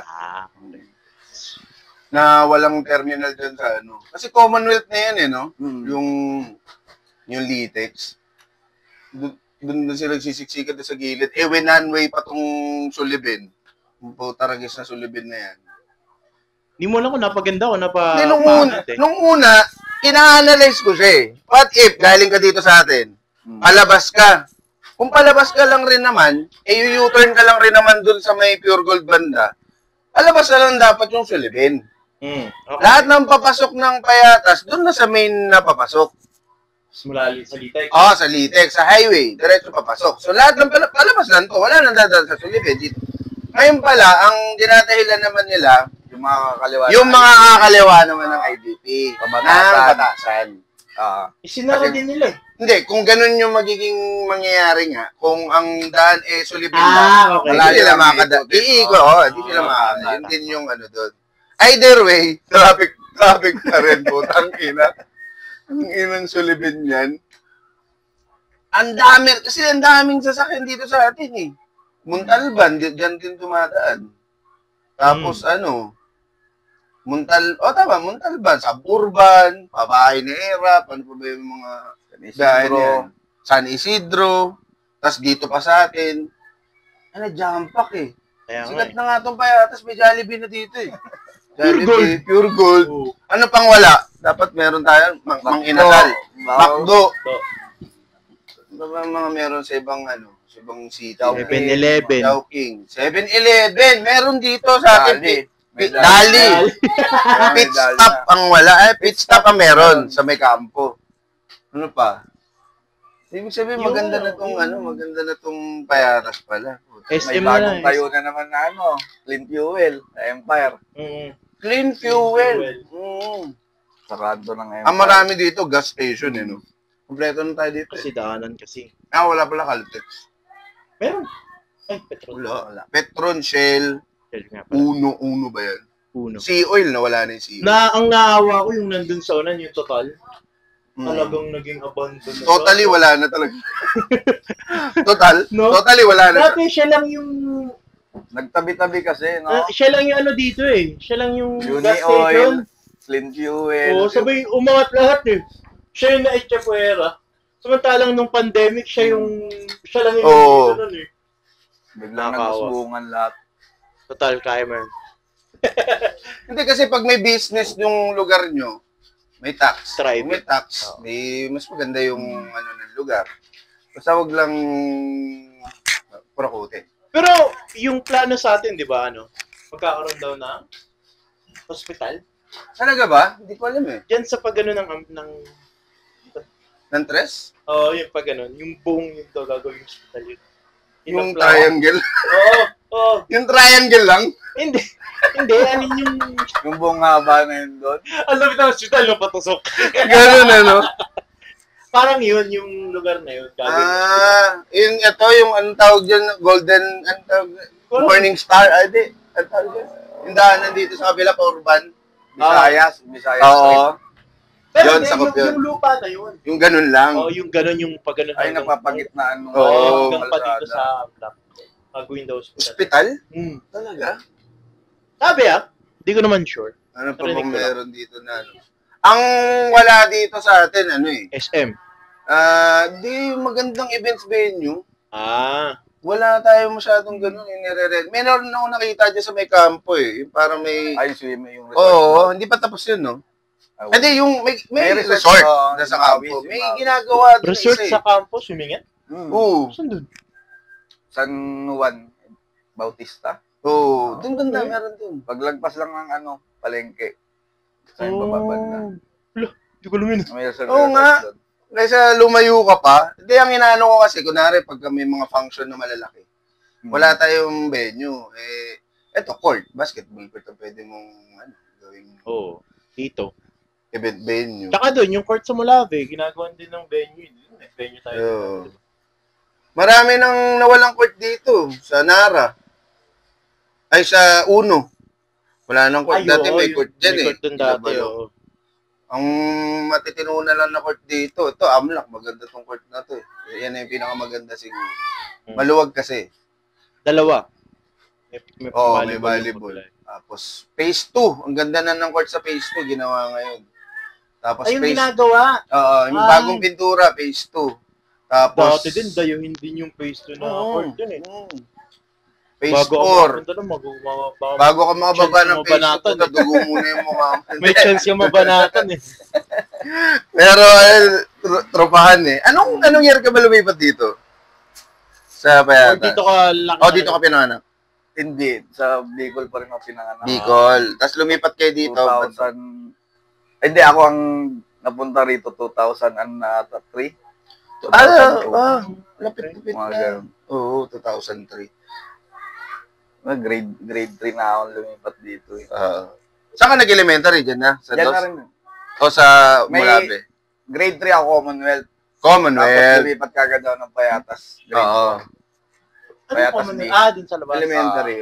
Na walang terminal dyan sa ano. Kasi Commonwealth na yan eh, no? Yung Litex. Doon sila sisiksikan sa gilid. Eh, one-way pa tong Sulibin. Yung Taragis na Sulibin na yan. Hindi mo lang kung napaganda o Hindi, nung una, ina-analyze ko siya eh. What if, galing ka dito sa atin, palabas ka. Kung palabas ka lang rin naman, eh U-turn ka lang rin naman dun sa may Pure Gold banda, palabas na lang dapat yung Sulibin. Okay. Lahat ng papasok ng Payatas, dun na sa main na papasok. Mula sa Litex. Sa Litex, sa highway, diretso papasok. So lahat ng palabas lang to, wala nang dadaan sa Sulibin dito. Ngayon pala, ang dinadahilan naman nila, Yung mga kakaliwa. yung mga kakaliwa naman ng IDP, Pabatasan. ng batasan. Isinara din nila eh. Hindi, kung ganun yung magiging mangyayari nga, kung ang daan Sulibin Ah, okay. wala sila makada. Iiko, hindi sila makada. Yun din yung ano doon. Either way, traffic pa rin po. Tangina. Ang inang Sulibin yan. Ang dami, kasi ang daming sasakyan dito sa atin eh. Muntalban, dyan din dumadaan. Tapos Muntalban, Suburban, Pabahay na Era, ano pa ba yung mga dahil yan? San Isidro, tas dito pa sa atin. Jump pack eh. Sikat na nga itong Payatas, may Jollibee na dito eh. Jollibee, Pure Gold. Ano pang wala? Dapat meron tayo, Mang Inasal, Macdo. Ano ba mga meron sa ibang sa ibang city? 7-Eleven. Chowking. 7-Eleven, meron dito sa atin. Dali. Pit stop ang wala. Pit stop ang meron sa may kampo. Ano pa? Ibig sabihin, maganda na tong Payatas pala. May SM bagong na tayo na naman na Clean Fuel, sa Empire. Clean fuel. Sarado ng Empire. Ang marami dito, gas station no? Kompleto na tayo dito. Kasi daanan kasi. Wala pala Caltex. Meron. Ay, petrol. Wala. Petron, Shell, Shell nga pala. Uno ba yan? Uno. Sea Oil, nawala na yung Sea Oil. Ang naawa ko yung nandun sa unan, yung Total. Mm. Talagang naging abandon na. Totally wala na talaga. No? Totally wala na. Dati siya lang yung... Nagtabi-tabi kasi, no? siya lang yung ano dito eh. Siya lang yung Uni gas oil, station. clean fuel. Oo, sabay umangat lahat eh. Siya yung na-echapuera. Samantalang nung pandemic, siya lang yung ganun eh. Biglang Nakakawa. nagusbungan lahat. Total, kaya mo yan. Hindi kasi pag may business yung lugar nyo, may tax. Try Kung may tax, di mas maganda yung ano ng lugar. Basta wag lang purakutin. Pero yung plano sa atin, di ba, magkakaroon daw ng hospital? Talaga ba? Hindi ko alam eh. Diyan sa pag-ano ng Nantres? Oo, yung pag-ano, yung buong yun daw gagawin yung hospital yun. Yun ang Yung plano. triangle? Oo. Yung triangle lang? Hindi, alin yung... Yung buong haba na yun doon. Ang lapit ng hospital, yung patusok. Ganun ano? Parang yun, yung lugar na yun. Gagawin. Yung anong tawag dyan, golden, morning star, di, anong tawag dyan? Yung daanan dito sa kabila, urban. Visayas. Oo. Pero Yun, hindi, sakop yun. yung lupa na yun. Yung ganun lang. Oo, yung ganun, yung pag-ano. Ay, napapagitnaan mo. Oo. Hanggang pa dito sa block. Gagawin daw hospital. Hospital? Talaga? Sabi hindi ko naman sure. Ano pa Narinig bang ko lang. meron dito na ano? Ang wala dito sa atin, SM. Di magandang events venue. Wala tayo masyadong ganun, nire-rent. Meron na ako nakita dyan sa may campo eh. Yung parang may... Ay, swimming yung resort. Oo, hindi pa tapos yun, no? Hindi, yung may resort na sa campo. May ginagawa doon resort isa eh. sa campus, swimming yan? Oo. Saan doon? San Juan Bautista. Oo. Doon ganda, meron doon. Paglagpas lang ng palengke. Sa yung bababanda. Hindi ko lumin. May resort Oo nga. doon. Kaysa lumayo ka pa, hindi, ang inaano ko kasi, kunwari, pag may mga function na malalaki, wala tayong venue. Eto, court, basketball court, pwede mong, gawing Dito. event venue. Tsaka doon, yung court sa Molave, ginagawa din ng venue. May venue tayo. Oo. Marami nang nawalang court dito, sa Nara. Ay, sa Uno. Wala nang court. Dati may court dyan may court doon dati, Ang matitino na lang na court dito, ito, Amlak, maganda tong court na to eh. Yan na yung pinakamaganda siguro. Maluwag kasi. Dalawa. May volleyball. Tapos, phase 2. Ang ganda na ng court sa phase 2, ginawa ngayon. Tapos, yung ginagawa. Yung bagong pintura, phase 2. Tapos, dati din, dayuhin din yung phase 2 na court dun eh. Phase 4. Bago ka makababa ng phase 2, nadugo muna yung mukha mo. May chance ka mabanatan eh. Pero, tropahan eh. Anong year ka ba lumipat dito? Sa Payata? Dito ka lang. Dito ka pinanganak? Hindi. Sa Bicol pa rin ako pinanganak. Bicol. Tapos lumipat kayo dito? 2000. Hindi, ako ang napunta rito 2003. Lapit-lapit na. Oo, 2003. Grade 3 na ako lumipat dito. Saan ka nag-elementary? Diyan na? Sa Diyan DOS? na rin. O sa Molave? Grade 3 ako Commonwealth. Commonwealth. Tapos lumipat kagad ako ng Payatas. Grade 4. Payatas B. Dun sa labas. Elementary,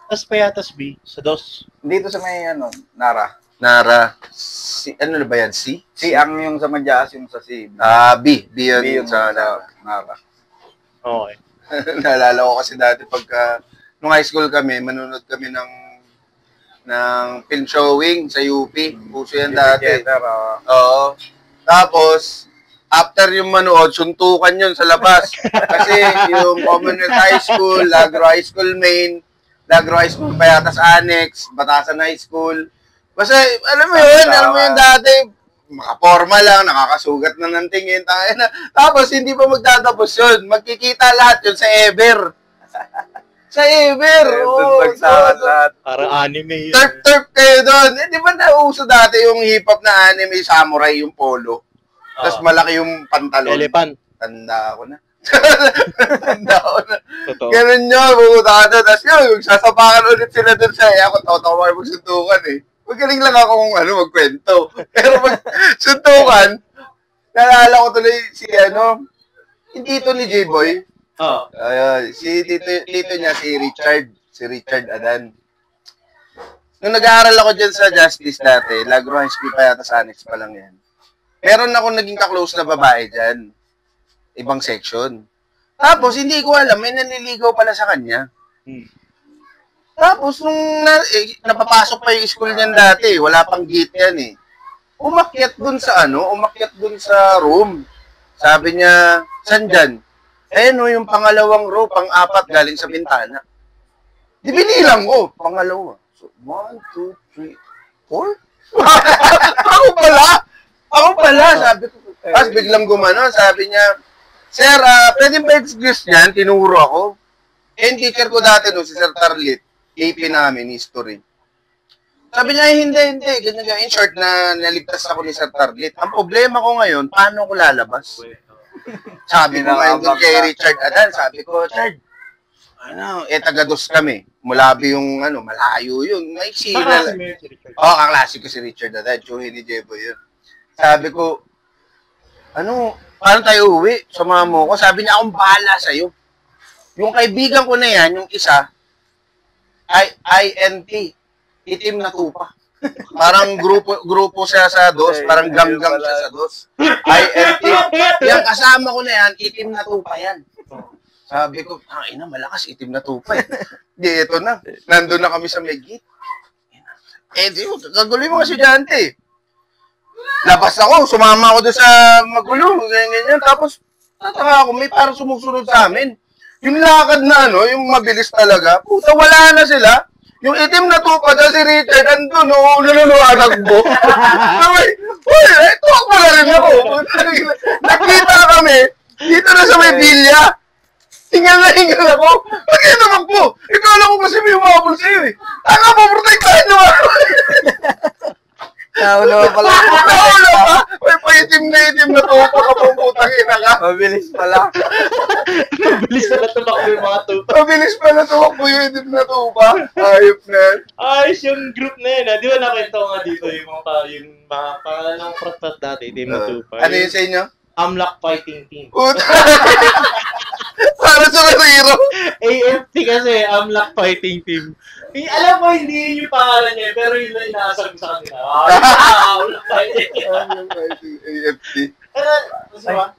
Tapos Payatas B, sa DOS. Dito sa may Nara. Nara. Ano na ba yan? C? C ang yung sa Madyaas, yung sa C. B. B yun B yung sa Nara. Okay. Naalala ko kasi dati pagka nung high school kami, manunod kami ng film showing sa UP. Puso yan dati. Oo. Tapos, after yung manood, suntukan yun sa labas. Kasi yung Commonwealth High School, Lagro High School Main, Lagro High School Payatas Annex, Batasan High School. Kasi, alam mo yun dati, makaporma lang, nakakasugat na ng tingin. Tapos, hindi pa magtatapos yun. Magkikita lahat yun sa Ever. Sa Ever. Lahat. Para anime yun. Turp kayo doon. Di ba nauso dati yung hip-hop na anime, samurai yung polo? Tapos malaki yung pantalon. Elephant. Tanda ako na. Tanda ako na. Totoo. Ganun yun, pumunta ka doon. Tapos yun, sasapakan ulit sila doon sa ako tawa-tawa magsuntukan eh. Magaling lang ako kung magkwento. Pero pag suntukan, Naalala ko tuloy si yung tito ni J-Boy. Oh. Ayun, si tito niya, si Richard Adan. Nung nag-aaral ako dyan sa Justice dati, Lagro High School pa yata sa Annex pa lang yan. Meron ako naging ka-close na babae dyan. Ibang section. Tapos, hindi ko alam, may nanliligaw pala sa kanya. Tapos, nung napapasok pa yung school niyan dati, wala pang gate yan eh. Umakyat dun sa room. Sabi niya, saan dyan? Yung pangalawang row, pang-apat galing sa bintana. Di binilang ko, pangalawa. So, 1, 2, 3, 4? Ako pala, sabi ko. Tapos biglang gumano, sabi niya, Sir, pwede ba excuse niyan? Tinuro ako. Yung teacher ko dati si Sir Tarlit, AP namin, history. Sabi niya, hindi. Ganyan. In short, naligtas ako ni Sir Tarlit. Ang problema ko ngayon, paano ko lalabas? Sabi ko ngayon doon kay Richard Adan, sabi ko, Richard, taga-dos kami. Mulabi yung, malayo yun. Maiksi na lang. Kaklase ko si Richard Adan, Joey ni Jebo yun. Sabi ko, paano tayo uwi? Sumama mo ko. Sabi niya, akong bahala sa'yo. Yung kaibigan ko na yan, yung isa, INT, itim na tupa. Parang grupo siya sa dos, parang ganggang siya sa dos. INT. Yung kasama ko na yan, itim na tupa yan. Sabi ko, malakas, itim na tupa eh. Di, ito na. Nandun na kami sa may gate. Di, kaguloy mo kasi estudyante. Labas ako, sumama ako doon sa magulo, ganyan. Tapos, tataka ako, may parang sumusunod sa amin. Yung lakad na, yung mabilis talaga, puta, wala na sila. Yung itim na tupa na si Richard, andun, nanunuanag mo. Tuwak na rin ako. Nakita kami, dito na sa may bilya. Hingal ako. Bakit naman po? Ikaw lang ko kasi may umabol sa'yo eh. Taka po, protektahin mo ako. Naulo pala. Naulo pa? May paitim na tupa ka pong putang ina ka. Mabilis pala. Mabilis pala tumakbo yung mga tupa. Mabilis pala tumakbo yung itim na tupa. Ayop na. Ayos yung group na yun. Di ba nakita ko nga dito yung mga pangalang protat dati, itim na tupa. Ano yun sa inyo? Amlak Fighting Team. Para sa hero. AFT kasi, Amlak Fighting Team. Alam ko, hindi yun yung pangalan niya, pero yun lang inaasal ko sa kanila. Amlak Fighting Team. AFT. Gusto ba?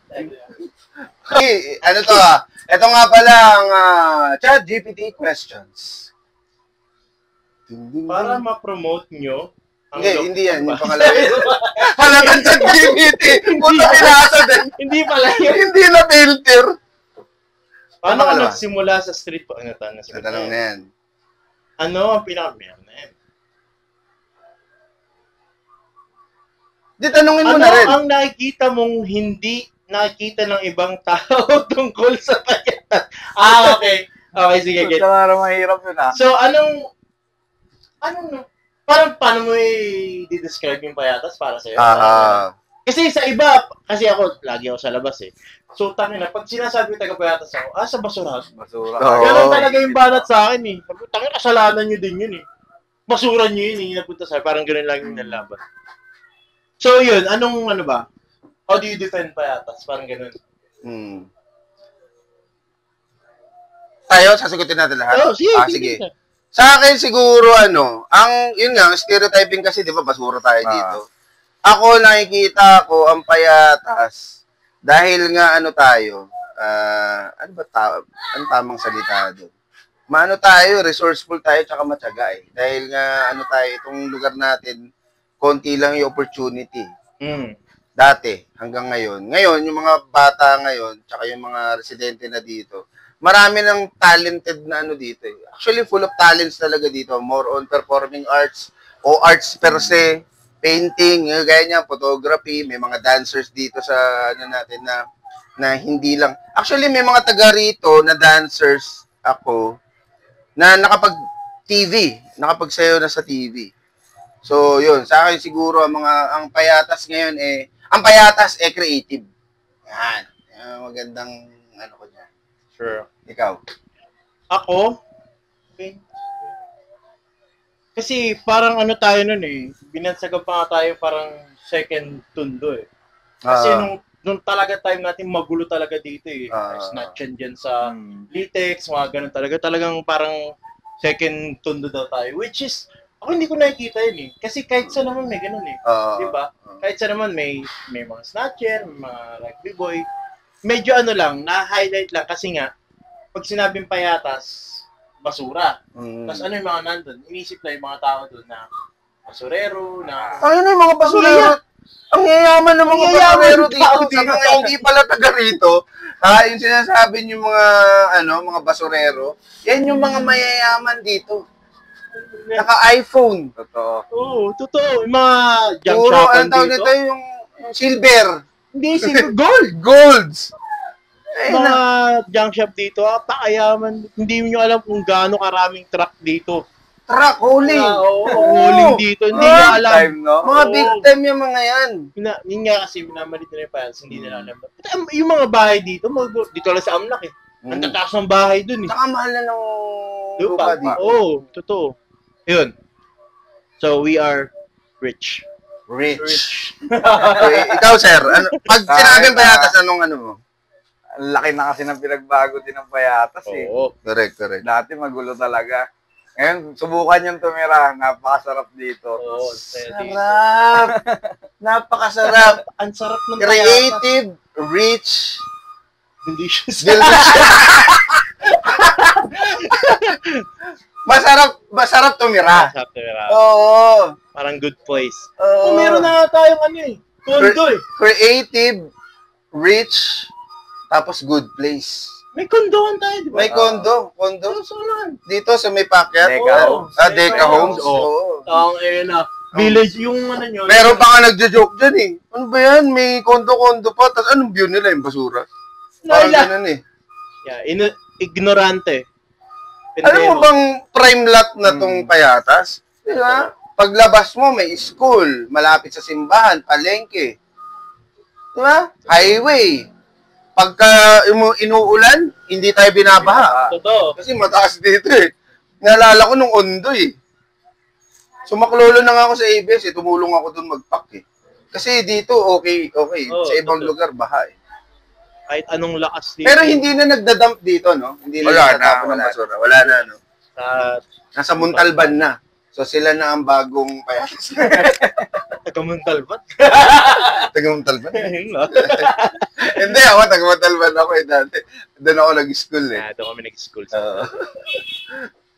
Ano to Ito nga pala ang Chat GPT questions. Para ma-promote nyo, hindi yan. Yung pangalawa. Halatan sa GPT. Puta pinasa din. Hindi pala yun. Hindi na filter. Paano ka nagsimula sa street po? Natanong na yan. Ano ang pinaka-meron na yan? Di, tanungin mo na rin. Ano ang nakikita mong hindi nakikita ng ibang tao tungkol sa payatan? Okay. Okay, sige. Ito nga mahirap yun So, paano mo i-describe yung payatas para sa'yo? Kasi sa iba, kasi ako, lagi ako sa labas eh. So, tangina, pag sinasabi taga-payatas ako, sa basura. Basura. Ganun talaga yung banat sa akin eh. Tangina, kasalanan nyo din yun eh. Basura nyo yun eh, napunta sa'yo. Parang ganun lang yung nalaban. So, yun, ano ba? How do you defend payatas? Parang ganun. Tayo, sasagutin natin lahat? Sige. Sige. Sa akin siguro, yun nga, stereotyping kasi, di ba, basura tayo dito. Ako, nakikita ko ang payatas dahil nga tayo, ang tamang salita doon? Tayo, resourceful tayo, tsaka matyaga eh. Dahil nga, tayo, itong lugar natin, konti lang yung opportunity. Dati, hanggang ngayon. Ngayon, yung mga bata ngayon, tsaka yung mga residente na dito, marami ng talented na dito eh. Actually, full of talents talaga dito. More on performing arts o arts per se, painting, gaya niya, photography, may mga dancers dito sa natin na hindi lang. Actually, may mga taga rito na dancers ako na nakapagsayaw na sa TV. So, yun, sa akin siguro ang payatas ngayon ang payatas creative. Yan. Magandang ko niya. Sure. Ikaw? Ako? Okay. Kasi parang tayo nun eh. Binansagan pa nga tayo parang second tundo eh. Kasi Ah. nung talaga time natin magulo talaga dito eh. Ah. Snatch yan dyan sa Litex, mga ganun talaga. Talagang parang second tondo daw tayo. Which is, ako hindi ko nakikita yun eh. Kasi kahit sa naman may ganun eh. Ah. Di ba? Kahit sa naman may mga snatcher, may mga rugby boy. Medyo ano lang, na-highlight lang kasi nga, pag sinabing payatas, basura. Tapos ano yung mga nandun? Inisip lang yung mga tao doon na basurero, na... Ayun na yung mga basurero. Ang yayaman ng mga basurero dito. Sa mga hindi pala taga rito, yung sinasabi niyo mga, mga basurero, yan yung mga mayayaman dito. Naka-iPhone. Totoo. Oo, totoo. Yung mga junk Puro, shopan ang tawag dito. nito, yung silver. Hindi, silver gold. Golds. Ayun Mga na. junk shop dito, pakayaman. Hindi nyo alam kung gaano karaming truck dito. Truck, hauling. Oo, Oo. hauling dito. Hindi nyo alam. Time, no? Mga Oo. big time yung mga yan. Yun nga kasi, minamalit na yung files, hindi nila alam. Yung mga bahay dito, dito lang sa Amlak eh. Ang tataas ng bahay dun eh. Saka mahal na ng Lupa. lupa dito. Oo, totoo. Yun. So, we are rich. Rich. Okay, ikaw, sir, pag sinabing payatas, anong mo? Ang laki na kasi ng pinagbago din ng payatas eh. Oo. Correct. Dati magulo talaga. Ngayon, subukan yung tumira. Napakasarap dito. Oo, Sarap. Napakasarap. Ang sarap ng payatas. Creative, rich, Delicious. delicious. Masarap tumira. Masarap tumira. Oo. Parang good place. Oo. Meron na tayong ano eh. Condo eh. Creative, rich, tapos good place. May kondohan tayo, di ba? May condo. Saan? Dito sa may packet. Deca Homes. Deca Deca Homes. Homes. Oo. Ang na. Village yung ano nyo. Meron pa nga nagjo-joke dyan eh. Ano ba yan? May condo-condo pa. Tapos anong view nila? Yung basura. Parang Naila. ganun eh. Yeah, ignorante. Alam mo bang prime lot na tong payatas? Di ba? Paglabas mo, may school. Malapit sa simbahan, palengke. Di ba? Highway. Pagka inuulan, hindi tayo binabaha. Totoo. Kasi mataas dito eh. Naalala ko nung Ondoy. Sumaklolo na nga ako sa ABS eh. Tumulong ako dun mag-pack eh. Kasi dito, okay. Oo, sa ibang totoo. lugar, baha eh. Kahit anong lakas dito. Pero hindi na nagdadump dito, no? Hindi na nagtatapon ng basura. Wala na, no? Nasa Muntalban na. So sila na ang bagong payatas. Taga-Muntal ba? Taga Muntalban? Ayun nga. Hindi ako, taga Muntalban ako eh dati. Doon ako nag-school eh. Doon kami nag-school. Oo.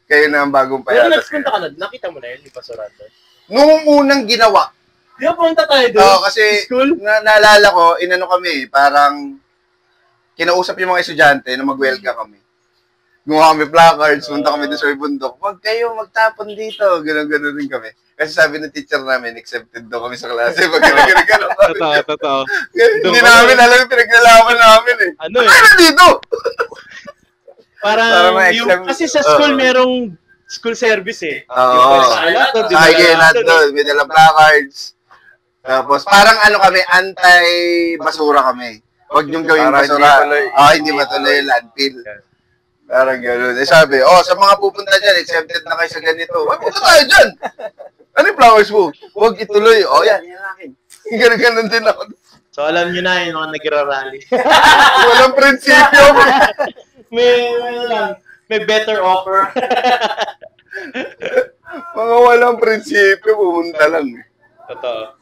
Kayo na ang bagong Pero payatas. nagpunta ka na, nakita mo na yun, yung basurado. Nung unang ginawa, Di ba punta tayo doon? Oo, kasi School? naalala ko, inano kami, parang kinausap yung mga estudyante na mag-welcome kami. Gumawa kami placards, punta kami doon sa may bundok. Huwag kayo magtapon dito. Ganun rin kami. Kasi sabi ng teacher namin, accepted daw kami sa klase. Pag ganun. Totoo. Hindi namin alam yung pinaglalaman namin eh. Ano eh? Ano dito? Parang Para may yung, exam. kasi sa school merong school service eh. Oo. Sige, nandun. May dalang placards. Tapos, parang ano kami, anti-basura kami. Huwag niyong gawing Para basura. hindi Hindi matuloy yung landfill. Parang gano'n. Eh sabi, sa mga pupunta dyan, exempted na kayo sa ganito. Punta tayo dyan! Ano yung flowers mo? Huwag ituloy. Yan akin. Ganun din ako. So alam nyo na yung mga nagra-rally. Walang prinsipyo. may better offer. Mga walang prinsipyo, pumunta lang. Totoo.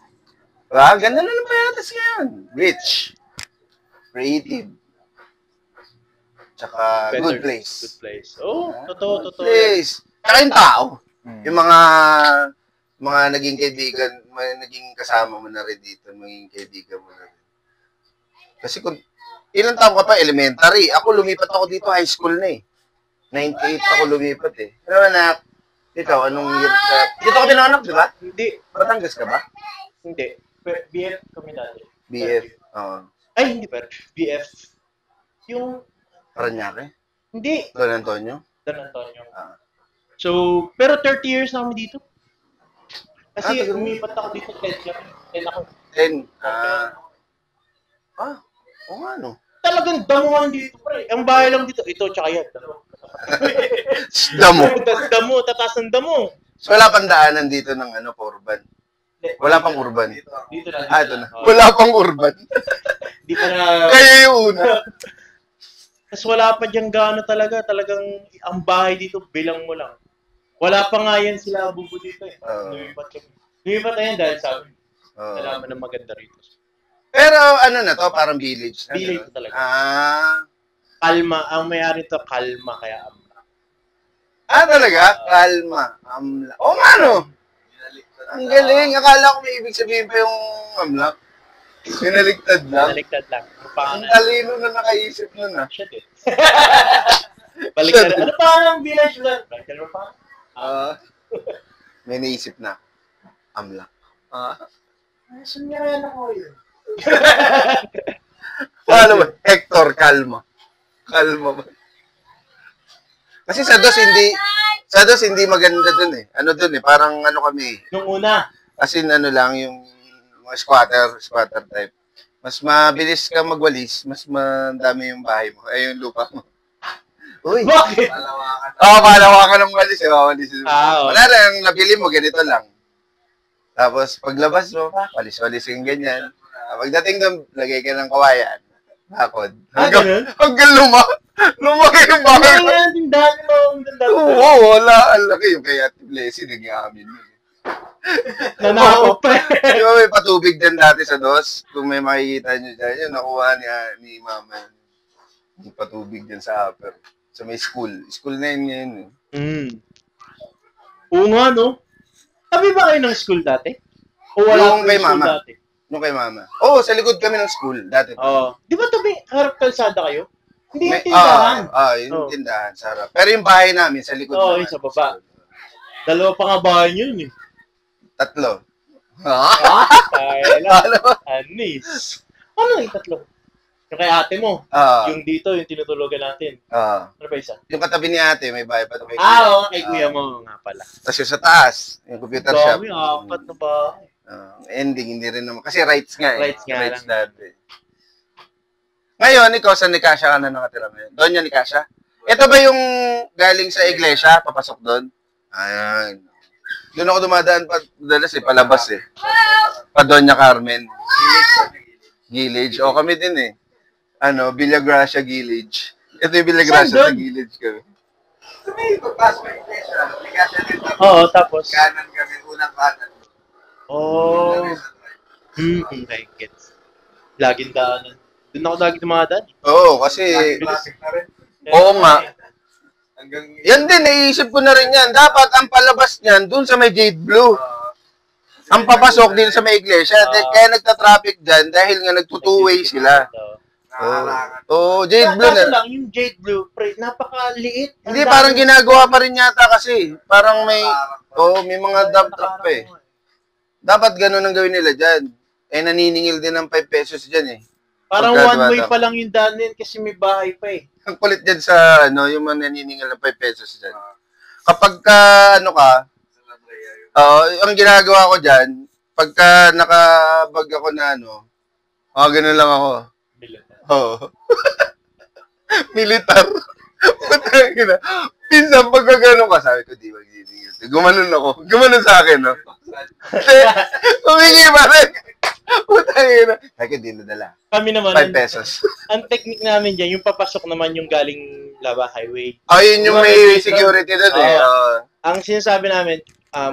Ganda na ng payatas ngayon. Rich. Creative. Tsaka good place. Good place. Oh, totoo. Place. Tsaka yung tao. Yung mga naging kaibigan, naging kasama mo na rin dito, maging kaibigan mo na rin. Kasi kung ilang taon ka pa, elementary. Ako, lumipat ako dito, high school na eh. 98 ako lumipat eh. Pero anak, ikaw, anong year ka? Dito ka pinanganak, di ba? Hindi. Batangas ka ba? Hindi. BF kami dati. BF. Oo. Ay, hindi pa. BF. Yung, Paranaque? hindi. Don Antonio? Don Antonio. Ah. So, pero 30 years na kami dito. Kasi tagal mo. umipat ako dito 10 lang. 10 ako. 10. Oo nga no. Talagang damuhan dito, pre. Ang bahay lang dito, ito tsaka yan. Damo. Damo, tataas ng damo. So wala pang daanan dito ng Porban. Wala pang urban. Dito na. Ito na. Wala pang urban. Di pa na... Kaya yung una. Tapos wala pa dyan gaano talaga. Talagang ang bahay dito, bilang mo lang. Wala pa nga yan sila bubo dito eh. Lumipat kami. Lumipat na yan dahil sabi. Nalaman na maganda rito. Pero ano na to, parang village. Village talaga. Kalma. Ang mayari to, kalma kaya amla. Talaga? Kalma. Amla. O nga no? Ang galing. Akala ko may ibig sabihin pa yung amla. Pinaligtad lang. Baliktad lang. Ang talino na nakaisip nun ah. Shit eh. Baliktad. Ano pa ang village lang? Baliktad mo pa? May naisip na. Amla. Sunyaran ako yun. Paano ba? Hector, kalma. Kalma ba? Kasi sa dos hindi maganda dun eh. Ano dun eh, parang ano kami. Nung una. As in ano lang, yung mga squatter type. Mas mabilis kang magwalis, mas madami yung bahay mo, ay yung lupa mo. Uy! Bakit? Palawa ka ng walis, walis. Okay. Wala lang, nabili mo, ganito lang. Tapos, paglabas mo, walis-walis yung ganyan. Pagdating doon, lagay ka ng kawayan. Bakod. Ganun? Hanggang lumaki yung bahay. Ano nga tindahan mo? Oo, wala. Ang laki yung kaya Blessy, nag-aamin yun. Nanakot pa eh. Di ba may patubig din dati sa dos? Kung may makikita nyo dyan, yun, nakuha ni mama yun. Yung patubig din sa upper. Sa may school. School na yun ngayon. Oo nga, no? Tabi ba kayo ng school dati? O wala Yung kay school mama. dati? Yung kay mama. Oo, sa likod kami ng school dati. Oo. Di ba tabi, harap kalsada kayo? Hindi yung May- tindahan. yung tindahan, sa harap. Pero yung bahay namin, sa likod Oo, naman. yung sa baba. Dalawa pa nga bahay yun eh. 3. Kaya lang. Ano? Anis. Ano yung tatlo? Yung kay ate mo. Yung dito, yung tinutulugan natin. Ano pa isa? Yung katabi ni ate, may bahay pa ito kay Oo, kay kuya mo nga pala. Tapos yung sa taas, yung computer shop. Dami, 4 na bahay. Ending, hindi rin naman. Kasi rights nga eh. Rights nga lang. dati. Ngayon, ikaw sa Nikasha ka na nakatira ngayon? Doon yung Nikasha? Ito ba yung galing sa iglesia, papasok doon? Ayan. Doon ako dumadaan pa, dalas eh, palabas eh. Pa Doña Carmen. Gillage. O kami din eh. Villagracia Gillage. Ito yung Villagracia sa Gillage kami. Kami, pagpasok ng iglesia, Nikasha din. Oo, tapos? Kanan kami, unang kanan. Oh. Okay, gets. Laging daanan. Doon ako lagi dumadaan. Oo, kasi... Classic na rin. Oo nga. Hanggang... Yan din, naisip ko na rin yan. Dapat ang palabas niyan, dun sa may Jade Blue. Ang papasok din sa may iglesia. Kaya nagta-traffic dyan dahil nga nagtutuway sila. Oo, Jade Blue Kaso na. lang, yung Jade Blue, pre, napakaliit. Hindi, parang ginagawa pa rin yata kasi. Parang may mga dump truck pa eh. Dapat ganun ang gawin nila dyan. Naniningil din ng 5 pesos dyan eh. Parang Pagka one way dumadaan. pa lang yung daanin kasi may bahay pa eh. Ang kulit dyan sa, yung mga naniningil ng 5 pesos dyan. Kapag ka, ang ginagawa ko dyan, pagka nakabag ako na ganun lang ako. Oo. Militar. Putangina. Pinsan pagka gano'n ka, sabi ko, di magniningil. Gumanon ako. Gumanon sa akin, no? Humingi pa rin. Putangina. Sabi ko, di nadala. Kami naman, 5 pesos. ang technique namin dyan, yung papasok naman yung galing Laba Highway. Ayun yung may security doon eh. Ang sinasabi namin,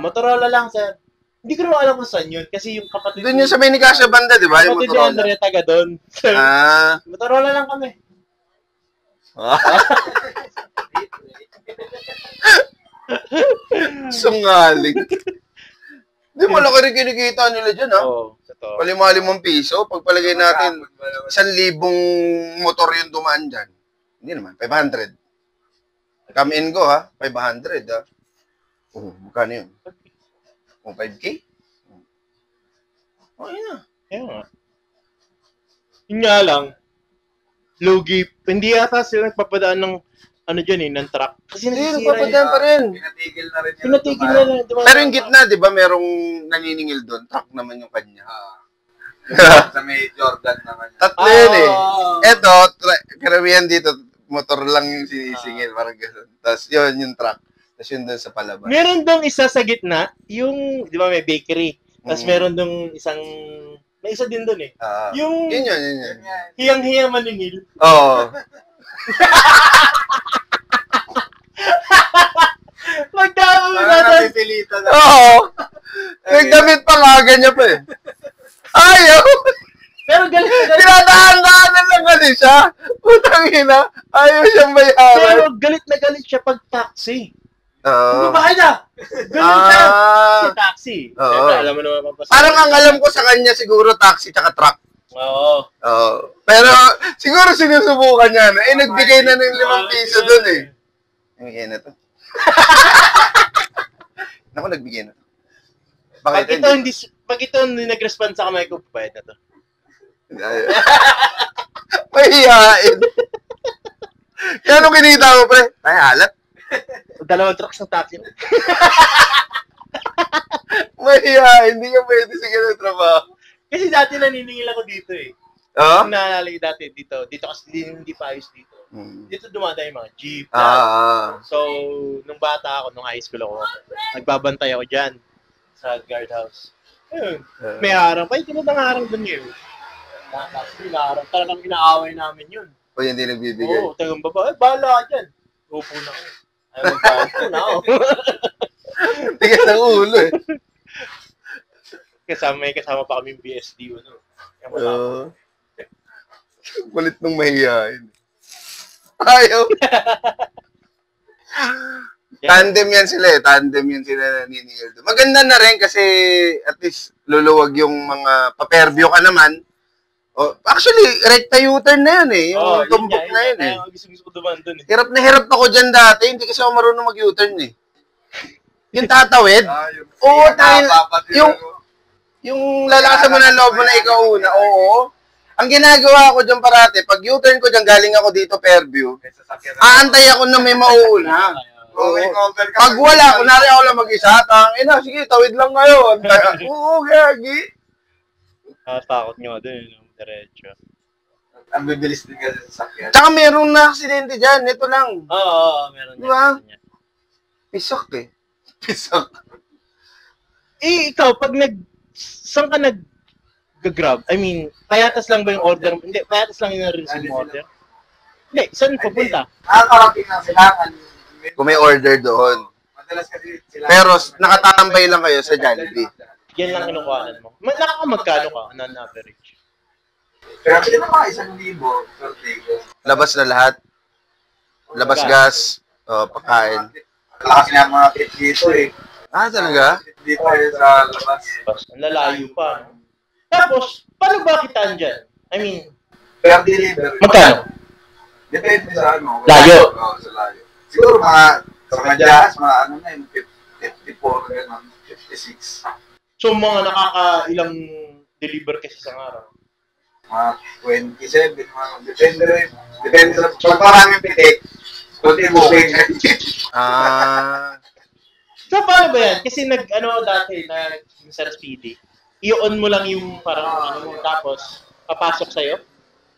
Motorola lang, sir. Hindi ko naman alam kung saan yun. Kasi yung kapatid Doon yung sa may Nikasha banda, di ba? Yung kapatid ni Motorola. Andre, taga doon. Motorola lang kami. Sungaling. Di malaki rin kinikita nila dyan, ha? Oo, totoo. 5 piso. Pagpalagay natin, 1,000 motor yung dumaan dyan. Hindi naman, 500. Come and go, ha? 500, ha? Magkano yun? 5K? Yun na. Ayun nga. Yun nga lang, lugi. Hindi yata sila nagpapadaan ng ng truck. Kasi Hindi, nasisira nagpapadaan pa rin. Pinatigil na rin yun. Pinatigil na lang. Diba? Pero yung gitna, di ba, merong naniningil doon. Truck naman yung kanya. Sa may Jordan naman. Tatlo yun eh. Eto, karamihan dito, motor lang yung sinisingil, parang gano'n. Tapos yun, yung truck. Tapos yun doon sa palabas. Meron dong isa sa gitna, yung, di ba may bakery. Tapos meron dong may isa din dun eh. Yung Yun. hiyang-hiya maningil. Oo. Magdamo Parang natin. napipilitan na. Oo. Nagdamit pa nga, ganyan pa eh. Ayaw! Pero galit na galit. Tinadaan-daanan lang kasi siya. Putang ina. Ayaw siyang bayaran. Pero galit na galit siya pag taxi. Oo. Babae na! Galit siya! Ah. Si taxi. Oo. Siyempre, alam mo naman papasok. Parang ang alam ko sa kanya siguro taxi tsaka truck. Oo. Oo. Pero siguro sinusubukan niya na. Nagbigay na ng 5 piso dun eh. Nagbigay na to. Naku, nagbigay na to. Pag ito hindi nag-respond sa kamay ko, bayad na to. Mahihain. Kaya nung kinita mo, pre, ay halat. 2 trucks ng taxi. Mahihain, hindi ka pwede sa ganun trabaho. Kasi dati naniningil ako dito eh. Oo? Kung naalala ko dati dito kasi hindi pa ayos dito. Dito dumadaan yung mga jeep. So, nung bata ako, nung high school ako, nagbabantay ako dyan sa guardhouse. Ayun. May harang. Ay, tinod ang harang dun yun. Tapos harang. Talagang inaaway namin yun. O hindi nagbibigay. Oo, tagang baba. Bahala ka dyan. Upo na ako. Ay, magpapo na ako. Tigas ng ulo eh. Kasama pa kami yung BSD. Ano. Kulit nung mahihain. Ayaw. Tandem yan sila eh. Tandem yan sila naniningil. Maganda na rin kasi at least luluwag yung mga pa-perview ka naman. Actually, recta U-turn na yun eh. Yung tumbok na yun eh. Gusto ko dumaan dun eh. Hirap na hirap ako dyan dati. Hindi kasi ako marunong mag-U-turn eh. Yung tatawid. Oo, yung lalakasan mo ng loob mo na ikaw una. Oo. Ang ginagawa ko dyan parate, pag U-turn ko dyan, galing ako dito Fairview, aantay ako na may mauuna. Oo. Pag wala, kunwari ako lang mag-isa, sige, tawid lang ngayon. Oo, gagi. Takot nyo doon, diretso. Ang bibilis din kasi sa sakyan. Tsaka merong na-aksidente dyan, ito lang. Oo, meron Di ba? Pisak eh. Pisak. Ikaw, pag saan ka nag-grab? I mean, payatas lang ba yung order? Hindi, payatas lang yung receive mo order? Hindi, saan pupunta? Nakakarating ng silangan. Kung may order doon. Madalas kasi sila. Pero nakatambay lang kayo sa Jollibee. Yan lang kinukuhanan mo. Nakakamagkano ka on average? Pero kasi naman 1,000 per day. Labas na lahat. Labas gas. Pagkain. Lakas nga mga tip dito eh. Talaga? Dito eh sa labas. Ang lalayo pa. No? Tapos, paano ba kitaan dyan? I mean, Per delivery. magkano? Depende sa ano. Layo. Oo, sa layo. Siguro sa Madyas, mga ano na yung 54, gano'n, 56. So, mga nakakailang deliver kasi sa araw? Mga 27, mga depende rin. Depende sa, pag maraming pitik, kunti booking. So, paano ba yan? Kasi dati, sa Speedy, i-on mo lang yung parang tapos papasok sa'yo?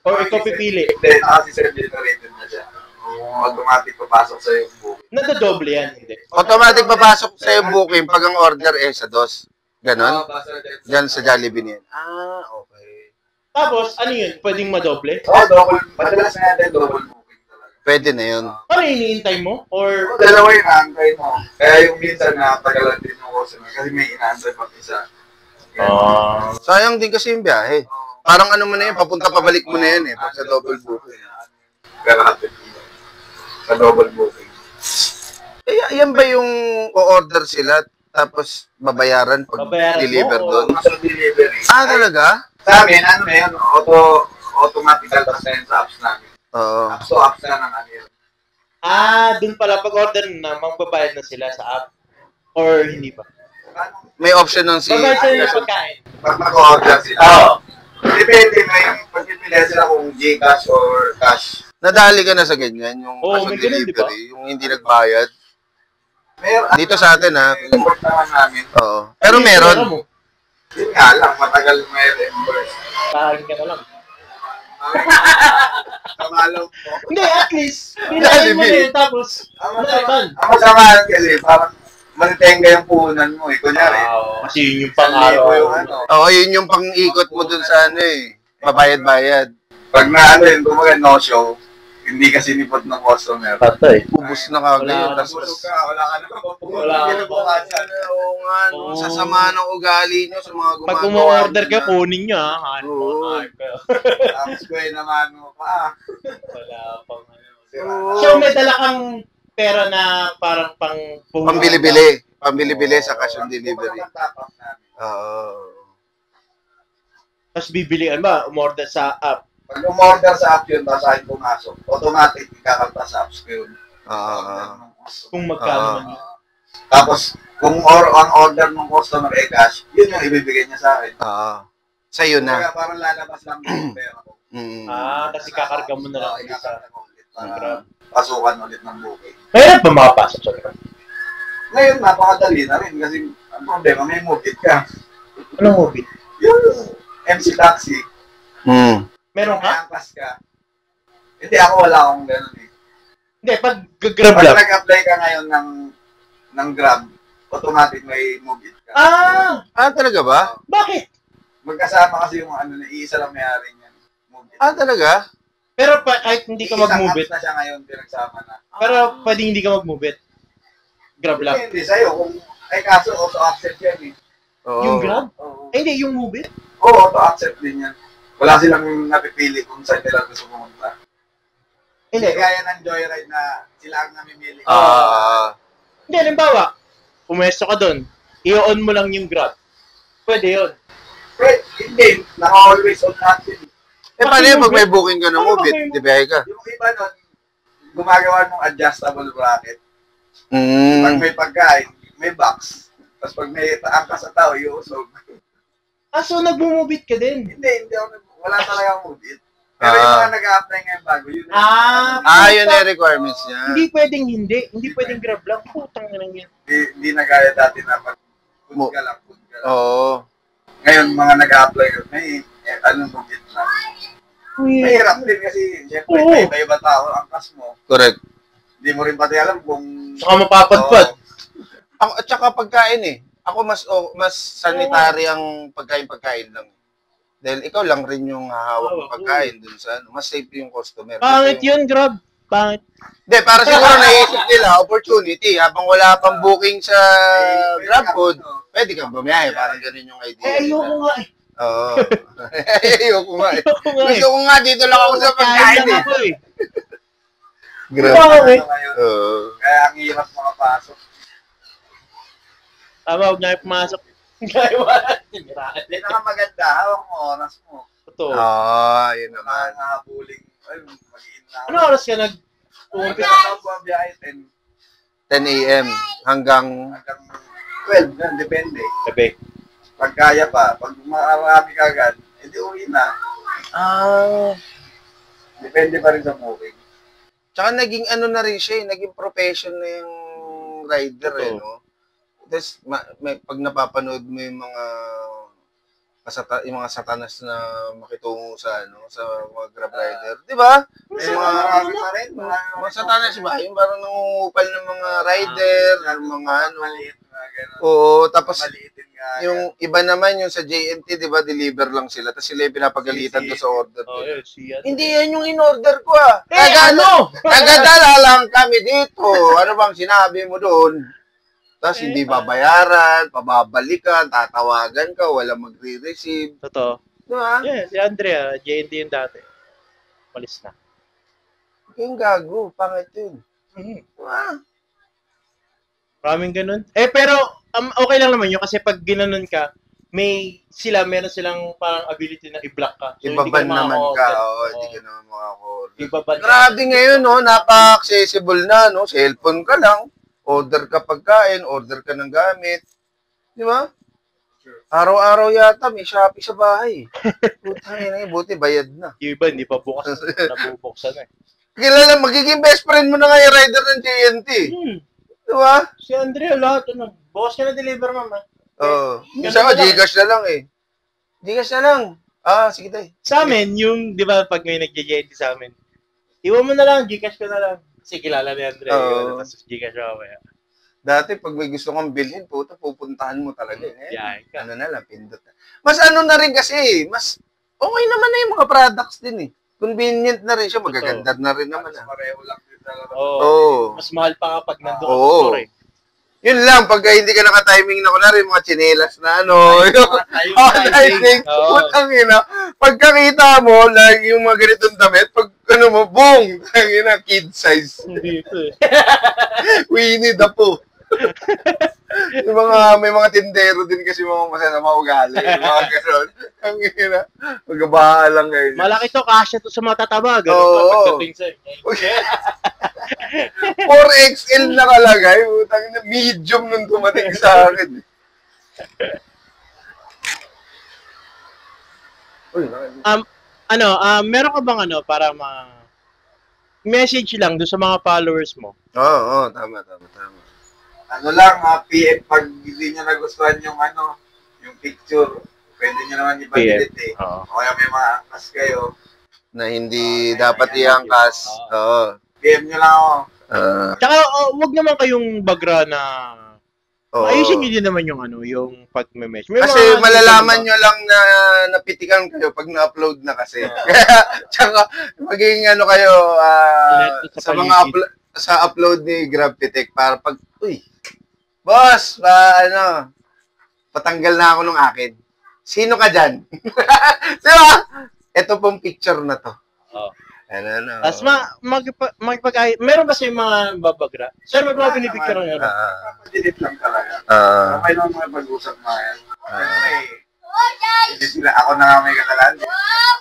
Or ikaw pipili? Then, kasi sir, generated na siya. Automatic papasok sa yung booking. Nadadoble yan, hindi? Automatic papasok sa yung booking pag ang order sa DOS. Ganon? Diyan sa Jollibee niyan. Okay. Tapos, ano yun? Pwedeng madoble? Double. Madalas na natin double booking talaga. Pwede na yun. Ano iniintay mo? Or... Dalawa yung naantay mo. Kaya yung minsan natagalan din yung customer kasi may inaantay pag isa. Sayang din kasi yung biyahe. Parang ano mo na yun, papunta pabalik mo na yun eh, pag sa double booking. Pero sa double booking. Yan ba yung o-order sila tapos babayaran pag deliver doon? Sa delivery. Talaga? Sa amin, ano na yun, automatical tapos na yun sa apps namin. Oo. So, apps na ng ano yun. Dun pala pag-order na, magbabayad na sila sa app? Or hindi pa? May option ng Babayad sila ng pagkain? Pag mag-order sila. Depende, may pagpipilihan sila kung Gcash or cash. Nadali ka na sa ganyan, yung cash on may ganun, delivery, diba? yung hindi nagbayad. Meron, Dito sa atin import naman namin. Oo. Pero meron. Yun nga lang, matagal may reimburse. Kain ka na lang. Kamalaw po. Hindi, at least, pinahin mo na yun, tapos, Ang masama kasi, parang manitenga yung puhunan mo eh. Kunyari, Kasi yun yung 1,000 pang-araw. yung ano. Oo, yun yung pang-ikot mo dun sa ano eh. Mabayad-bayad. Pag na ano yun, kumaga no show, hindi ka sinipot ng customer. Patay. Ubus na kagad yun. Wala. Tapos, Wala ka naman. Wala. oo nga, no, Oo. sasama ng ugali nyo sa mga Pag gumagawa. umu-order ka, nyo na. kunin nyo ha. Ano Oo. mo, Tapos ko naman mo pa. wala pang ano. Oo. So, may dala kang pera na parang pang Pambili-bili. Pambili-bili sa cash on delivery. Oo. Tapos bibili, ano ba, umorder sa app. Pag umorder sa app yun, basahin pumasok, automatic ikakalta sa apps ko yun. Oo. Kung magkano Ah. man yun. Tapos, kung ang order ng customer ay cash, yun yung ibibigay niya sa akin. Oo. Sa'yo na. Kaya parang lalabas lang yung pera ko. Mm. Kasi kakarga mo na lang ulit sa Ikakarga ko ulit para Grab. pasukan ulit ng booking. Mahirap ba makapasok sa Grab? Ngayon, napakadali na rin kasi ang problema, may move-it ka. Anong movie? Yung MC Taxi, Mm. Meron may ka? angkas ka. Hindi, ako wala akong ganun eh. Hindi, pag Grab Pag lang. nag-apply ka ngayon ng Grab, automatic may move-it ka. Talaga ba? Bakit? Magkasama kasi yung ano, iisa lang may-ari niyan. Move-it. Talaga? Pero kahit hindi ka mag-move it, Isang apps na siya ngayon, pinagsama na. pero pwedeng hindi ka mag-move it. Grab lang. Hindi sa'yo, kung, kaso auto-accept yan eh. Oo. Yung Grab? Oo, Hindi, yung move it. auto-accept din yan. Wala silang napipili kung saan nila gusto pumunta. Hindi. Hindi gaya ng Joyride na sila ang namimili. Hindi, halimbawa, pumwesto ka doon, i-on mo lang yung Grab. Pwede yun. Pero, hindi, naka-always on natin. Paano yun pag may booking ka ng Mobit? Di biyahe ka? Yung iba nun, gumagawa ng adjustable bracket. Pag Mm. may pagkain, may box. Tapos pag may angkas sa tao, iusog. So nag-move it ka din? Hindi wala talaga move-it. Pero yung mga nag-a-apply ngayon bago, yun. Yun yung requirements niya. Hindi pwedeng hindi. Hindi pwedeng Grab lang. Putang na lang yan. Hindi na gaya dati na pag food ka lang. Oo. Ngayon, mga nag-a-apply, may anong move-it na. Mahirap din kasi, syempre, Oo. may iba-iba tao, angkas mo. Correct. Hindi mo rin pati alam kung... Saka mapapadpad. At saka pagkain eh. Ako mas sanitary ang pagkain lang. Dahil ikaw lang rin yung hahawak ng pagkain dun sa ano. Mas safe yung customer. Pangit Kasi- yun, Grab. Pangit. Hindi, para siguro naisip nila, opportunity. Habang wala pang booking sa GrabFood, pwede kang bumiyahe. Parang ganun yung idea. Ayoko nga eh. Oo. Ayoko nga eh. Ayoko nga eh. Gusto ko nga dito lang ako sa pagkain lang eh. ako eh. Grabe. Bakit? Oo. Kaya ang hirap makapasok. Tama, huwag na kayo pumasok. Kaya wala. Hindi na maganda, hawak mo oras mo. Totoo. Yun naman. Nakabuling, ay, mag-iin na. Ano oras ka nag... Umpisa sa buwabiyahe, 10 10 a.m. hanggang hanggang 12, yan, depende. Gabi. Pag kaya pa, pag marami ka agad, edi uwi na. Depende pa rin sa booking. Tsaka naging ano na rin siya, naging profession na yung rider eh, Totoo. no? Tapos, pag napapanood mo yung mga yung mga satanas na makitungo sa ano sa mga Grab rider, di ba? Eh, Yung mga marami pa rin. mga satanas ba? Yung parang nangungupal ng mga rider, ng mga ano. Maliit na gano'n. Oo, tapos Maliitin nga. yung iba naman yung sa JNT, di ba, deliver lang sila. Tapos sila yung pinapagalitan doon sa order. Oh, yun. Siya. Hindi yan yung in-order ko ah. ano? Tagadala lang kami dito. Ano bang sinabi mo doon? Tapos hindi babayaran, pababalikan, tatawagan ka, wala magre-receive. Totoo. Di ba? Yeah, si Andrea, JNT yung dati. Malis na. Yung gago, pangit yun. Mm. Di ba? Maraming ganun. Pero, okay lang naman yun kasi pag ginanon ka, meron silang parang ability na i-block ka. So, Ibaban naman ka. Oo, hindi ka naman makakorder. Ibaban. Grabe ngayon, no? Napaka-accessible na, no? Cellphone ka lang. Order ka pagkain, order ka ng gamit. Di ba? Araw-araw yata may Shopee sa bahay. Putang ina, buti bayad na. Yung iba, hindi pa bukas. Nabubuksan eh. Kilala, magiging best friend mo na nga yung rider ng JNT. Di ba? Si Andrea, lahat. Bukas ka na deliver, mama. Oo. Ganun Isa ka, na lang. Gcash na lang eh. Gcash na lang. Sige tayo. Sa amin, yung, di ba, pag may nag-JNT sa amin, iwan mo na lang, Gcash ko na lang. Kasi kilala ni Andrea. Oo. Tapos Gcash ako kaya. Dati, pag may gusto kang bilhin, pupuntahan mo talaga. Biyahe ka. Ano na lang, pindot. Mas ano na rin kasi, mas okay naman na yung mga products din eh. Convenient na rin siya, magaganda na rin naman. Pareho lang din talaga. Oo. Mas mahal pa kapag nandun ka Oo. sa store eh. Yun lang, pagka hindi ka naka-timing na kunwari, mga tsinelas na ano, timing, putang ina. Pagkakita mo, like yung mga ganitong damit, pag ano mo, boom! Tangina, kid size. Dito eh. Winnie the Pooh. Yung may mga tindero din kasi mga masama ugali. Yung mga gano'n. Ang ina. Magbabaha lang kayo. Malaki to, kasya to sa matataba. Ganun Oo. pa pagdating sa'yo. 4XL nakalagay. Utang na medium nung dumating sa akin. Uy, Meron ka bang para message lang doon sa mga followers mo? Oo, tama. Ano lang, PM pag hindi nyo nagustuhan yung yung picture, pwede nyo naman i-delete eh. Oo. O kaya may mga angkas kayo, Na hindi dapat iangkas. Oo. PM nyo lang ako. Tsaka, wag naman kayong bagra na Oo. ayusin nyo din naman yung pag-message. Kasi malalaman nyo lang na napitikan kayo pag na-upload na kasi. Kaya, tsaka, maging kayo sa mga sa upload ni GrabPitek para pag, uy, boss, patanggal na ako nung akin. Sino ka dyan? Diba? Ito pong picture na to. Oo. Tapos meron ba yung mga babagra? Sir, magpapag pinipicture nyo yun? Delete lang talaga. Okay lang mga pag-usap na yan. Hindi sila, ako na nga may kasalanan.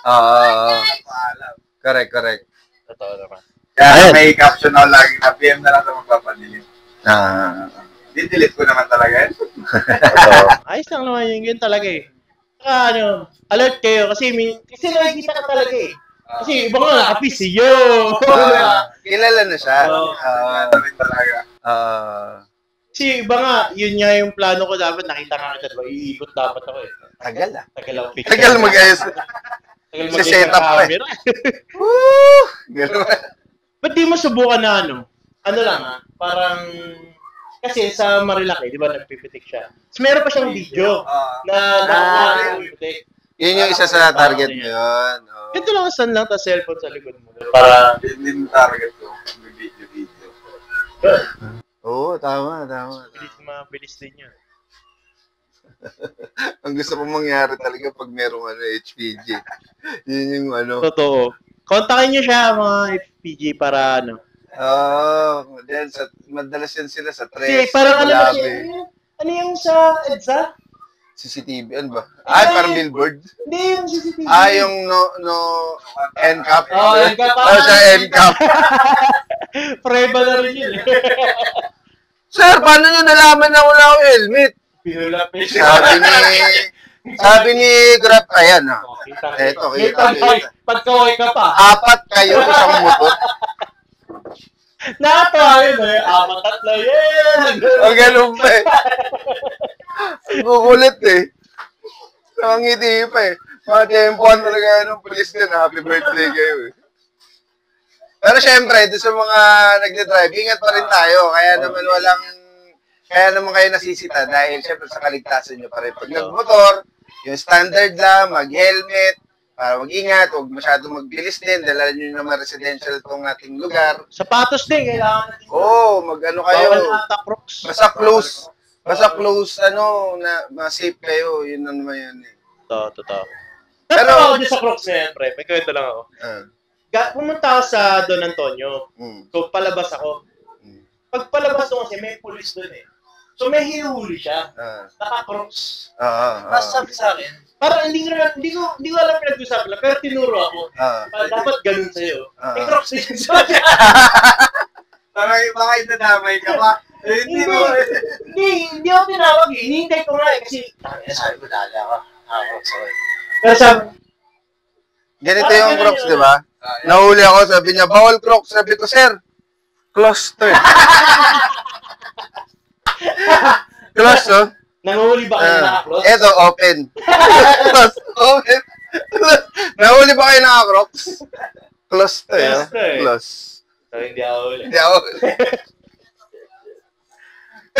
Paalam. Correct. Totoo naman. Kaya may caption ako lagi na PM na lang sa magpapadelete. Di-delete ko naman talaga yan. Ayos lang naman yun talaga eh. Saka alert kayo kasi nakikita ka talaga eh. Kasi iba nga nakapis eh, yo! Kilala na siya. Ano rin talaga. Kasi iba nga, yun nga yung plano ko dapat nakita nga kita, diba? Iikot dapat ako eh. Tagal ang picture. Tagal mag-ayos. Tagal Sa setup pa eh. camera. Gano'n. Ba't di mo subukan na parang, kasi sa Marilaki, di ba nagpipitik siya? Tapos meron pa siyang video na nagpipitik. Yun yung isa sa target mo yun. Ito lang saan lang, tapos cellphone sa likod mo. Para, Yun din yung target ko. May video. Oo, tama. mabilis din yun. Ang gusto kong mangyari talaga pag merong HPG. Yun yung Totoo. Kontakin niyo siya mga FPG para then madalas yan sila sa Kasi tres. parang ano yung sa EDSA? CCTV, ano ba? Parang billboard. Hindi yung CCTV. Yung NCAP. NCAP. Sa NCAP. Prueba na rin yun. Sir, paano nyo nalaman na wala akong helmet? Pinulapin. Sabi ni Grab, ayan ha. Eto, kita. Pagkaway ka pa. 4 kayo isang motor. Nakatawa yun eh. 4-3 yan. Ang ganun pa eh. Kukulit eh. Nakangiti pa eh. Mga tempuan talaga ng pulis din. Happy birthday kayo eh. Pero syempre, doon sa mga nagde-drive, ingat pa rin tayo. Kaya naman kayo nasisita dahil syempre sa kaligtasan nyo pa rin. Pag nagmotor, yung standard lang, mag-helmet, para mag-ingat, huwag masyadong magbilis din, dahil nyo naman residential itong ating lugar. Sapatos din, kailangan natin. Mag-ano kayo. Bawal ata Crocs. Basta close, na safe kayo, yun na naman yan eh. Totoo. Pero ako dyan sa Crocs siyempre, may kwento lang ako. Pumunta ako sa Don Antonio, so palabas ako. Pag palabas ko kasi may police doon eh. So may hinuhuli siya, naka-Crocs. Tapos sabi sa akin, parang hindi ko alam pinag-usapan lang, pero tinuro ako. Dapat ganun sa'yo. May Crocs din sa akin. Baka itadamay ka pa. Hindi ako tinawag eh. Hinihintay ko nga eh. Kasi, sabi ko dali ako. Pero sabi, ganito yung Crocs, di ba? Nahuli ako, sabi niya, bawal Crocs. Sabi ko, sir, close to eh. Close, oh. nanguhuli ba kayo naka-Crocs? Eto, open. Close, open. Nahuli ba kayo naka-Crocs? Close to eh. Close to eh. Close. So, hindi ako huli. Hindi ako.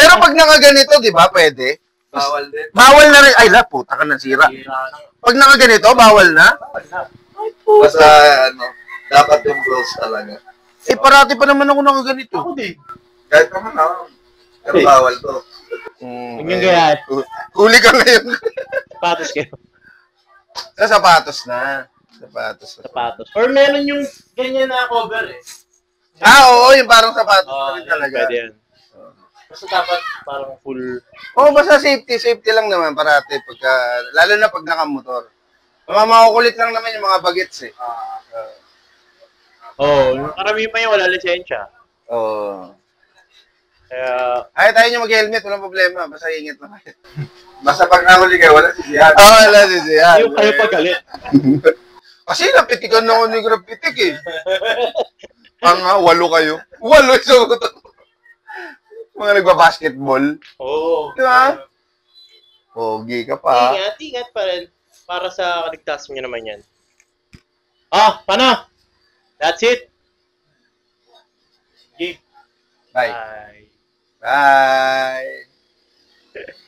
Pero pag nakaganito, di ba, pwede? Bawal din. Bawal na rin. Ay, puta ka nasira. Pag nakaganito, bawal na? Basta, dapat yung rules talaga. Eh, parati pa naman ako nakaganito. Ako din. Kahit naman ako. Pero bawal to. Huwag yung ganyan. Huli ka ngayon. Sapatos kayo. Sa sapatos na. Sapatos. Or meron yung ganyan na cover eh. Oo, yung parang sapatos na rin talaga. Pwede yan. Basta dapat parang full... Basta safety lang naman parati pagka, lalo na pag nakamotor. Makukulit lang naman yung mga bagets eh. yung karamihan pa yung wala lisensya. Kaya... Ay, tayo nyo mag-helmet, walang problema. Basta ingat lang kayo. Basta pag nahuli kayo, wala sisihan. Wala sisihan. Yung kayo pagalit. Kasi napitikan na ako ni Grapitik eh. Walo kayo. Walo yung mga nagba-basketball. Oo. Di ba? Pogi ka pa. Ingat pa rin. Para sa kaligtasan nyo naman yan. Paano? That's it. Okay. Bye. Bye. Bye.